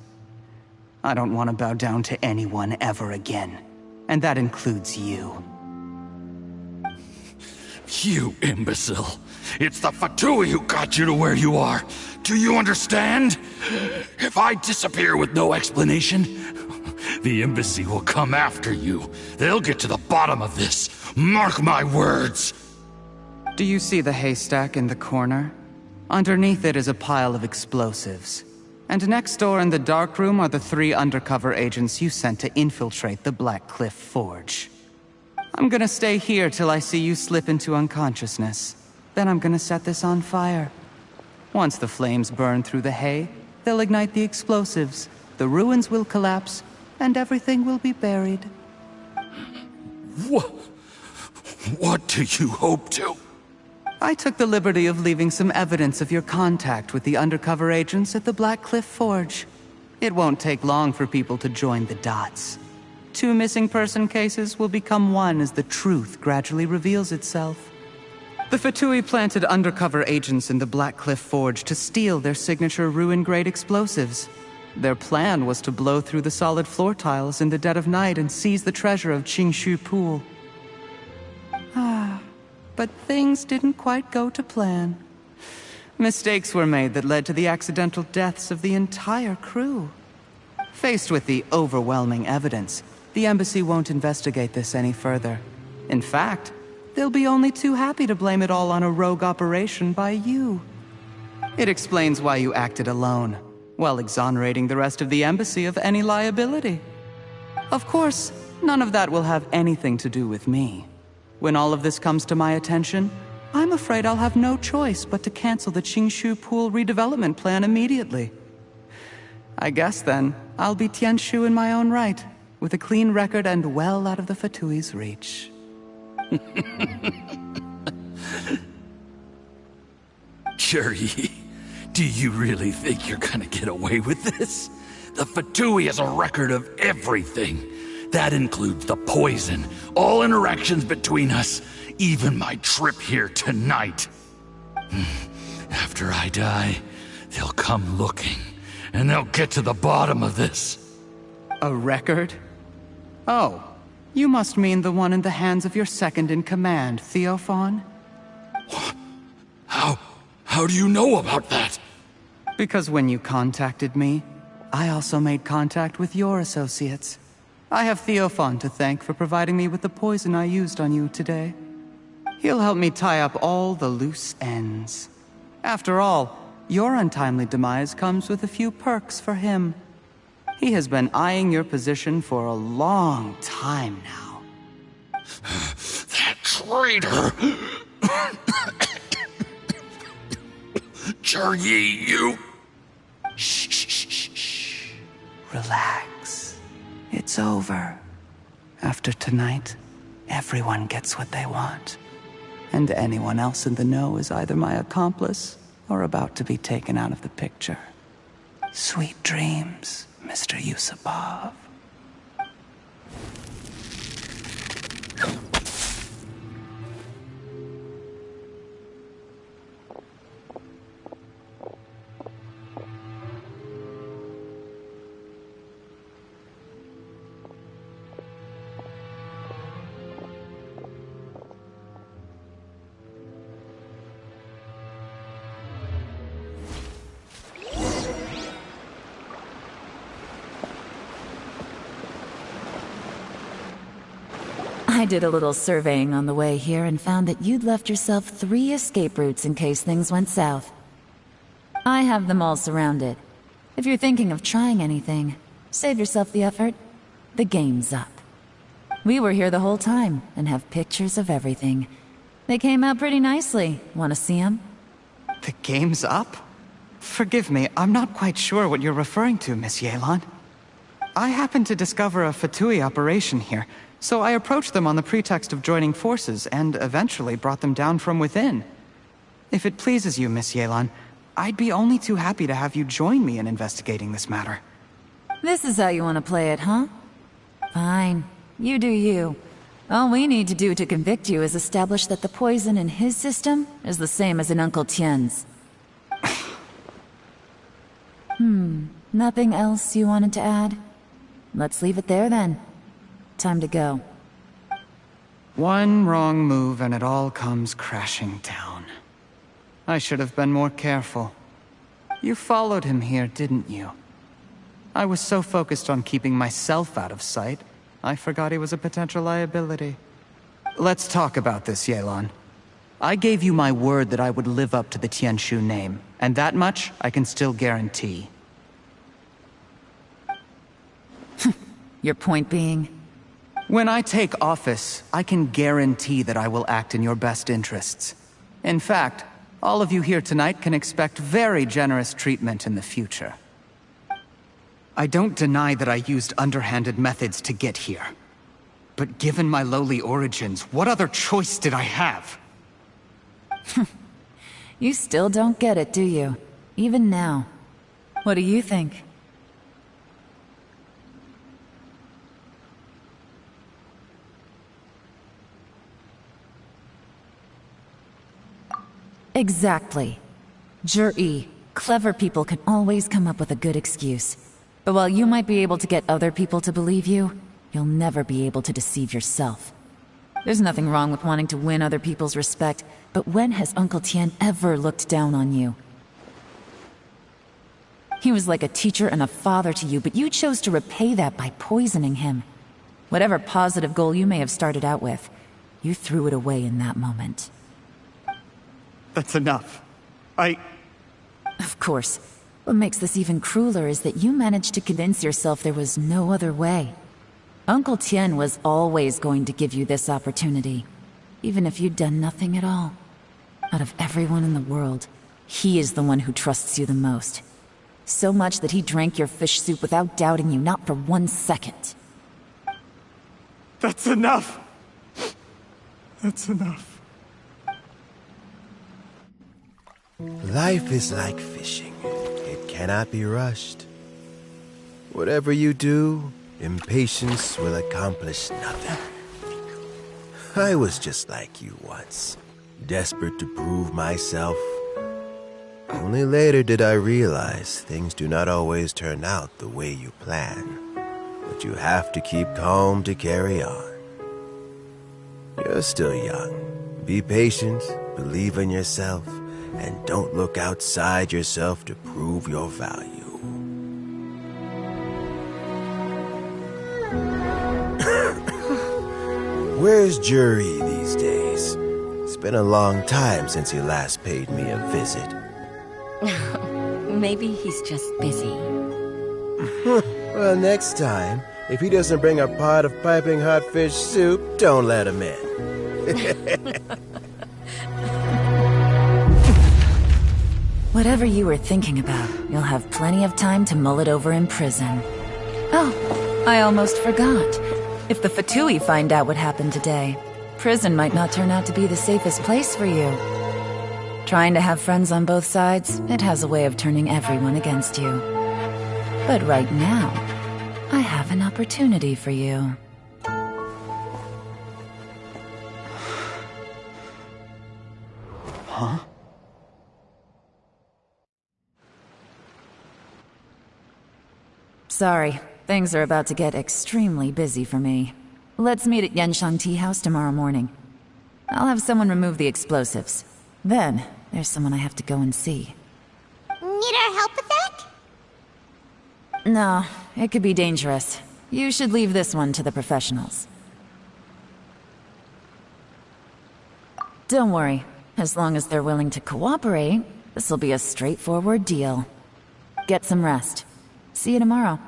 I don't want to bow down to anyone ever again. And that includes you. You imbecile. It's the Fatui who got you to where you are. Do you understand? If I disappear with no explanation, the embassy will come after you. They'll get to the bottom of this. Mark my words. Do you see the haystack in the corner? Underneath it is a pile of explosives. And next door in the dark room are the 3 undercover agents you sent to infiltrate the Black Cliff Forge. I'm gonna stay here till I see you slip into unconsciousness. Then I'm gonna set this on fire. Once the flames burn through the hay, they'll ignite the explosives, the ruins will collapse, and everything will be buried. What do you hope to? I took the liberty of leaving some evidence of your contact with the undercover agents at the Black Cliff Forge. It won't take long for people to join the dots. 2 missing person cases will become 1 as the truth gradually reveals itself. The Fatui planted undercover agents in the Black Cliff Forge to steal their signature ruin-grade explosives. Their plan was to blow through the solid floor tiles in the dead of night and seize the treasure of Qingshu Pool. But things didn't quite go to plan. Mistakes were made that led to the accidental deaths of the entire crew. Faced with the overwhelming evidence, the embassy won't investigate this any further. In fact, they'll be only too happy to blame it all on a rogue operation by you. It explains why you acted alone, while exonerating the rest of the embassy of any liability. Of course, none of that will have anything to do with me. When all of this comes to my attention, I'm afraid I'll have no choice but to cancel the Qingshu Pool redevelopment plan immediately. I guess then, I'll be Tianshu in my own right, with a clean record and well out of the Fatui's reach. Jur-E, do you really think you're gonna get away with this? The Fatui has a record of everything. That includes the poison, all interactions between us, even my trip here tonight. After I die, they'll come looking, and they'll get to the bottom of this. A record? Oh, you must mean the one in the hands of your second-in-command, Theophan? How do you know about that? Because when you contacted me, I also made contact with your associates. I have Theophan to thank for providing me with the poison I used on you today. He'll help me tie up all the loose ends. After all, your untimely demise comes with a few perks for him. He has been eyeing your position for a long time now. That traitor! Juryi, you... Shh. Relax. It's over. After tonight, everyone gets what they want. And anyone else in the know is either my accomplice or about to be taken out of the picture. Sweet dreams, Mr. Yusupov. I did a little surveying on the way here and found that you'd left yourself 3 escape routes in case things went south. I have them all surrounded. If you're thinking of trying anything, save yourself the effort. The game's up. We were here the whole time and have pictures of everything. They came out pretty nicely. Want to see them? The game's up? Forgive me, I'm not quite sure what you're referring to, Miss Yelan. I happened to discover a Fatui operation here, so I approached them on the pretext of joining forces and eventually brought them down from within. If it pleases you, Miss Yelan, I'd be only too happy to have you join me in investigating this matter. This is how you want to play it, huh? Fine. You do you. All we need to do to convict you is establish that the poison in his system is the same as in Uncle Tien's. Nothing else you wanted to add? Let's leave it there then. Time to go. One wrong move and it all comes crashing down. I should have been more careful. You followed him here, didn't you? I was so focused on keeping myself out of sight, I forgot he was a potential liability. Let's talk about this, Yelan. I gave you my word that I would live up to the Tianshu name, and that much I can still guarantee. Your point being? When I take office, I can guarantee that I will act in your best interests. In fact, all of you here tonight can expect very generous treatment in the future. I don't deny that I used underhanded methods to get here. But given my lowly origins, what other choice did I have? You still don't get it, do you? Even now. What do you think? Exactly. Jur-E, clever people can always come up with a good excuse. But while you might be able to get other people to believe you, you'll never be able to deceive yourself. There's nothing wrong with wanting to win other people's respect, but when has Uncle Tien ever looked down on you? He was like a teacher and a father to you, but you chose to repay that by poisoning him. Whatever positive goal you may have started out with, you threw it away in that moment. That's enough. Of course. What makes this even crueler is that you managed to convince yourself there was no other way. Uncle Tien was always going to give you this opportunity, even if you'd done nothing at all. Out of everyone in the world, he is the one who trusts you the most. So much that he drank your fish soup without doubting you, not for 1 second. That's enough! That's enough. Life is like fishing. It cannot be rushed. Whatever you do, impatience will accomplish nothing. I was just like you once, desperate to prove myself. Only later did I realize things do not always turn out the way you plan. but you have to keep calm to carry on. You're still young. Be patient, believe in yourself, and don't look outside yourself to prove your value. Where's Jury these days? It's been a long time since he last paid me a visit. Maybe he's just busy. Well, next time, if he doesn't bring a pot of piping hot fish soup, don't let him in. Whatever you were thinking about, you'll have plenty of time to mull it over in prison. Oh, I almost forgot. If the Fatui find out what happened today, prison might not turn out to be the safest place for you. Trying to have friends on both sides, it has a way of turning everyone against you. But right now, I have an opportunity for you. Huh? Sorry, things are about to get extremely busy for me. Let's meet at Genshin Tea House tomorrow morning. I'll have someone remove the explosives. Then, there's someone I have to go and see. Need our help with that? No, it could be dangerous. You should leave this one to the professionals. Don't worry. As long as they're willing to cooperate, this'll be a straightforward deal. Get some rest. See you tomorrow.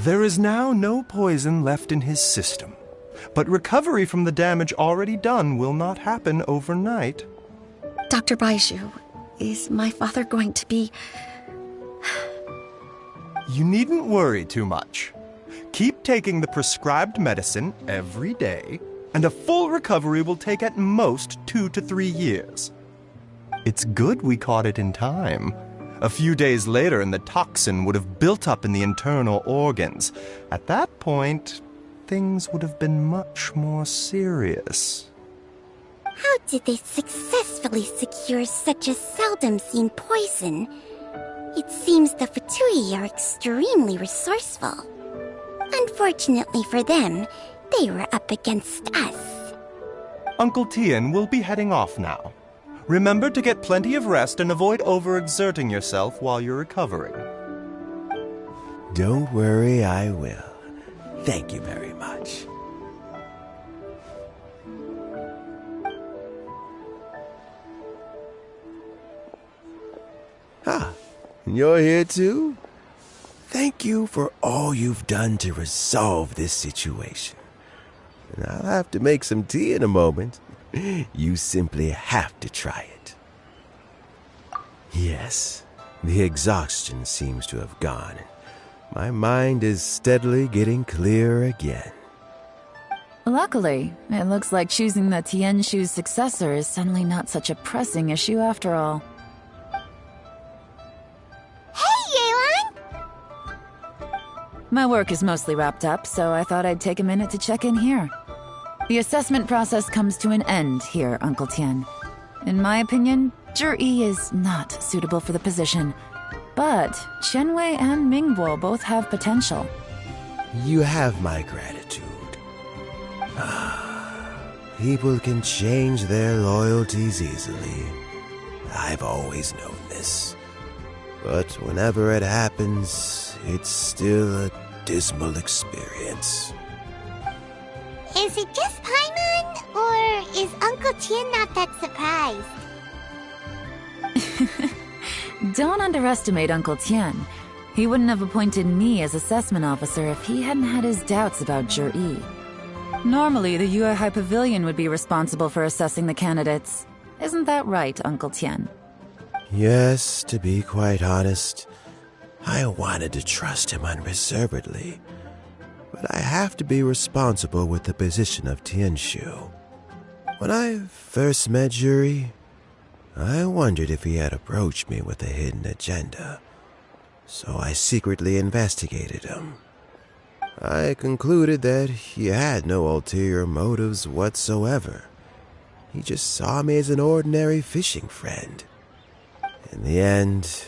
There is now no poison left in his system, but recovery from the damage already done will not happen overnight. Dr. Baiju, is my father going to be... You needn't worry too much. Keep taking the prescribed medicine every day, and a full recovery will take at most 2 to 3 years. It's good we caught it in time. A few days later, and the toxin would have built up in the internal organs. At that point, things would have been much more serious. How did they successfully secure such a seldom-seen poison? It seems the Fatui are extremely resourceful. Unfortunately for them, they were up against us. Uncle Tian will be heading off now. Remember to get plenty of rest and avoid overexerting yourself while you're recovering. Don't worry, I will. Thank you very much. You're here too? Thank you for all you've done to resolve this situation. And I'll have to make some tea in a moment. You simply have to try it. Yes, the exhaustion seems to have gone. My mind is steadily getting clearer again. Luckily, it looks like choosing the Tianshu's successor is suddenly not such a pressing issue after all. My work is mostly wrapped up, so I thought I'd take a minute to check in here. The assessment process comes to an end here, Uncle Tian. In my opinion, Zhi is not suitable for the position, but Qianwei and Mingbo both have potential. You have my gratitude. People can change their loyalties easily. I've always known this. But whenever it happens, it's still a dismal experience. Is it just Paimon, or is Uncle Tian not that surprised? Don't underestimate Uncle Tian. He wouldn't have appointed me as assessment officer if he hadn't had his doubts about Zhi. Normally, the Yuehai Pavilion would be responsible for assessing the candidates. Isn't that right, Uncle Tian? Yes, to be quite honest, I wanted to trust him unreservedly. But I have to be responsible with the position of Tianshu. When I first met Zhi, I wondered if he had approached me with a hidden agenda. So I secretly investigated him. I concluded that he had no ulterior motives whatsoever. He just saw me as an ordinary fishing friend. In the end,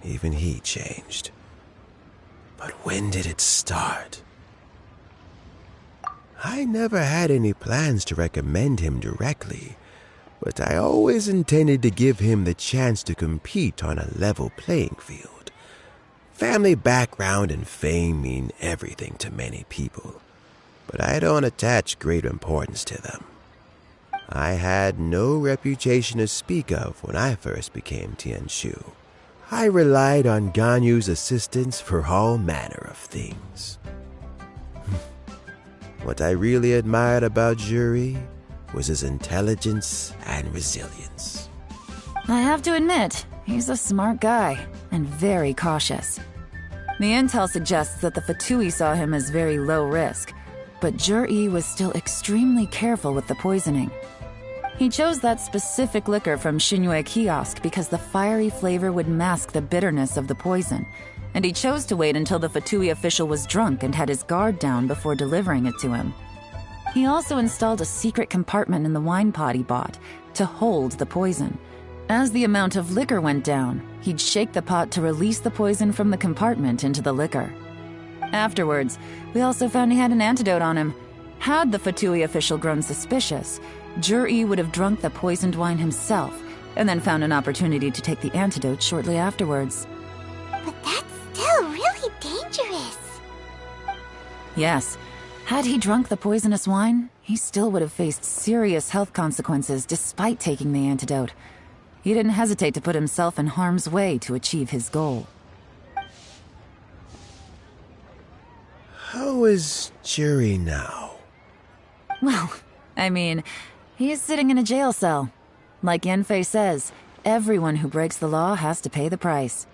even he changed. But when did it start? I never had any plans to recommend him directly, but I always intended to give him the chance to compete on a level playing field. Family background and fame mean everything to many people, but I don't attach great importance to them. I had no reputation to speak of when I first became Tianshu. I relied on Ganyu's assistance for all manner of things. What I really admired about Zhi was his intelligence and resilience. I have to admit, he's a smart guy, and very cautious. The intel suggests that the Fatui saw him as very low risk, but Zhi was still extremely careful with the poisoning. He chose that specific liquor from Xinyue Kiosk because the fiery flavor would mask the bitterness of the poison, and he chose to wait until the Fatui official was drunk and had his guard down before delivering it to him. He also installed a secret compartment in the wine pot he bought to hold the poison. As the amount of liquor went down, he'd shake the pot to release the poison from the compartment into the liquor. Afterwards, we also found he had an antidote on him. Had the Fatui official grown suspicious, Zhi would have drunk the poisoned wine himself, and then found an opportunity to take the antidote shortly afterwards. But that's still really dangerous. Yes. Had he drunk the poisonous wine, he still would have faced serious health consequences despite taking the antidote. He didn't hesitate to put himself in harm's way to achieve his goal. How is Zhi now? Well, I mean, he's sitting in a jail cell. Like Yanfei says, everyone who breaks the law has to pay the price.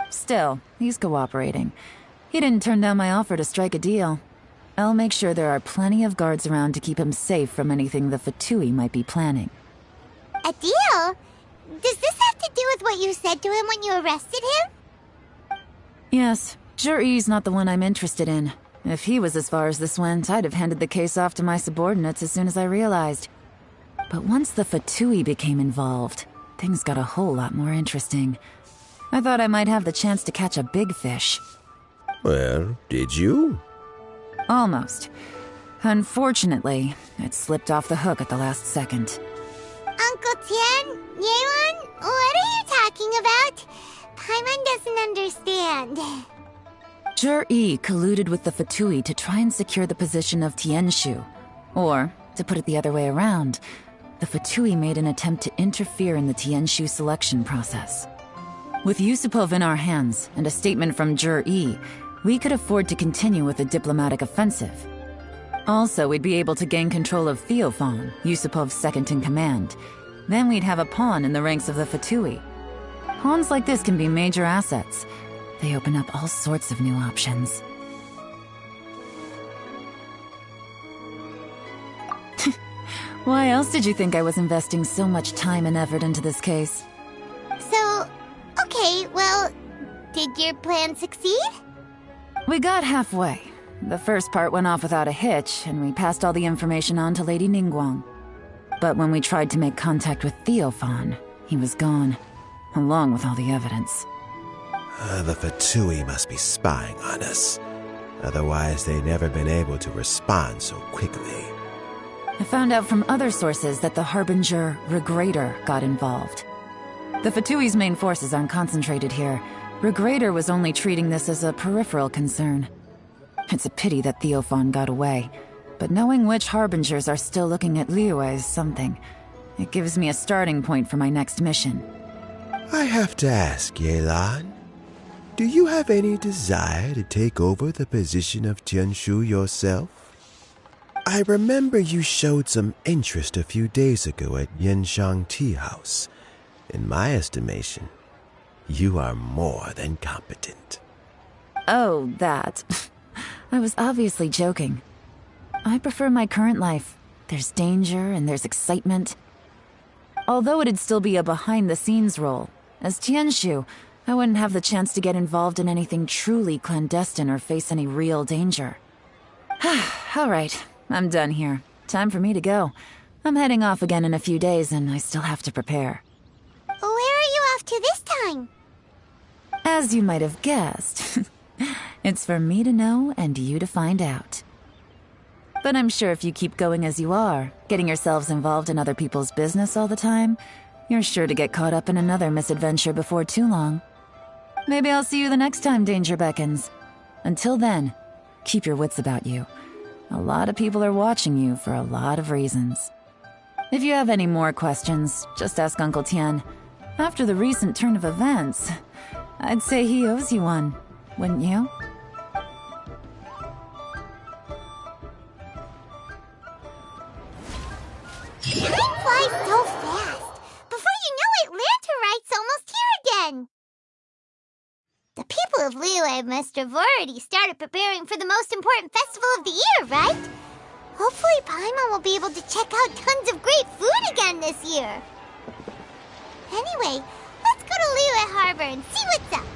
Still, he's cooperating. He didn't turn down my offer to strike a deal. I'll make sure there are plenty of guards around to keep him safe from anything the Fatui might be planning. A deal? Does this have to do with what you said to him when you arrested him? Yes, Zhi's not the one I'm interested in. If he was as far as this went, I'd have handed the case off to my subordinates as soon as I realized. But once the Fatui became involved, things got a whole lot more interesting. I thought I might have the chance to catch a big fish. Well, did you? Almost. Unfortunately, it slipped off the hook at the last second. Uncle Tian, Yelan, what are you talking about? Paimon doesn't understand. Zhi colluded with the Fatui to try and secure the position of Tianshu. Or, to put it the other way around, the Fatui made an attempt to interfere in the Tianshu selection process. With Yusupov in our hands and a statement from Jur-E, we could afford to continue with a diplomatic offensive. Also, we'd be able to gain control of Theophan, Yusupov's second-in-command. Then we'd have a pawn in the ranks of the Fatui. Pawns like this can be major assets. They open up all sorts of new options. Why else did you think I was investing so much time and effort into this case? So, okay, well, did your plan succeed? We got halfway. The first part went off without a hitch, and we passed all the information on to Lady Ningguang. But when we tried to make contact with Theophan, he was gone, along with all the evidence. The Fatui must be spying on us. Otherwise, they'd never been able to respond so quickly. I found out from other sources that the Harbinger Regrator got involved. The Fatui's main forces aren't concentrated here. Regrator was only treating this as a peripheral concern. It's a pity that Theophan got away, but knowing which Harbingers are still looking at Liyue is something. It gives me a starting point for my next mission. I have to ask, Yelan, do you have any desire to take over the position of Tianshu yourself? I remember you showed some interest a few days ago at Yenshang Tea House. In my estimation, you are more than competent. Oh, that. I was obviously joking. I prefer my current life. There's danger and there's excitement. Although it'd still be a behind-the-scenes role, as Tianshu, I wouldn't have the chance to get involved in anything truly clandestine or face any real danger. All right, I'm done here. Time for me to go. I'm heading off again in a few days, and I still have to prepare. Where are you off to this time? As you might have guessed, it's for me to know and you to find out. But I'm sure if you keep going as you are, getting yourselves involved in other people's business all the time, you're sure to get caught up in another misadventure before too long. Maybe I'll see you the next time danger beckons. Until then, keep your wits about you. A lot of people are watching you for a lot of reasons. If you have any more questions, just ask Uncle Tian. After the recent turn of events, I'd say he owes you one, wouldn't you? Time flies so fast. Before you know it, Lanterite's almost here again. The people of Liyue must have already started preparing for the most important festival of the year, right? Hopefully Paimon will be able to check out tons of great food again this year. Anyway, let's go to Liyue Harbor and see what's up.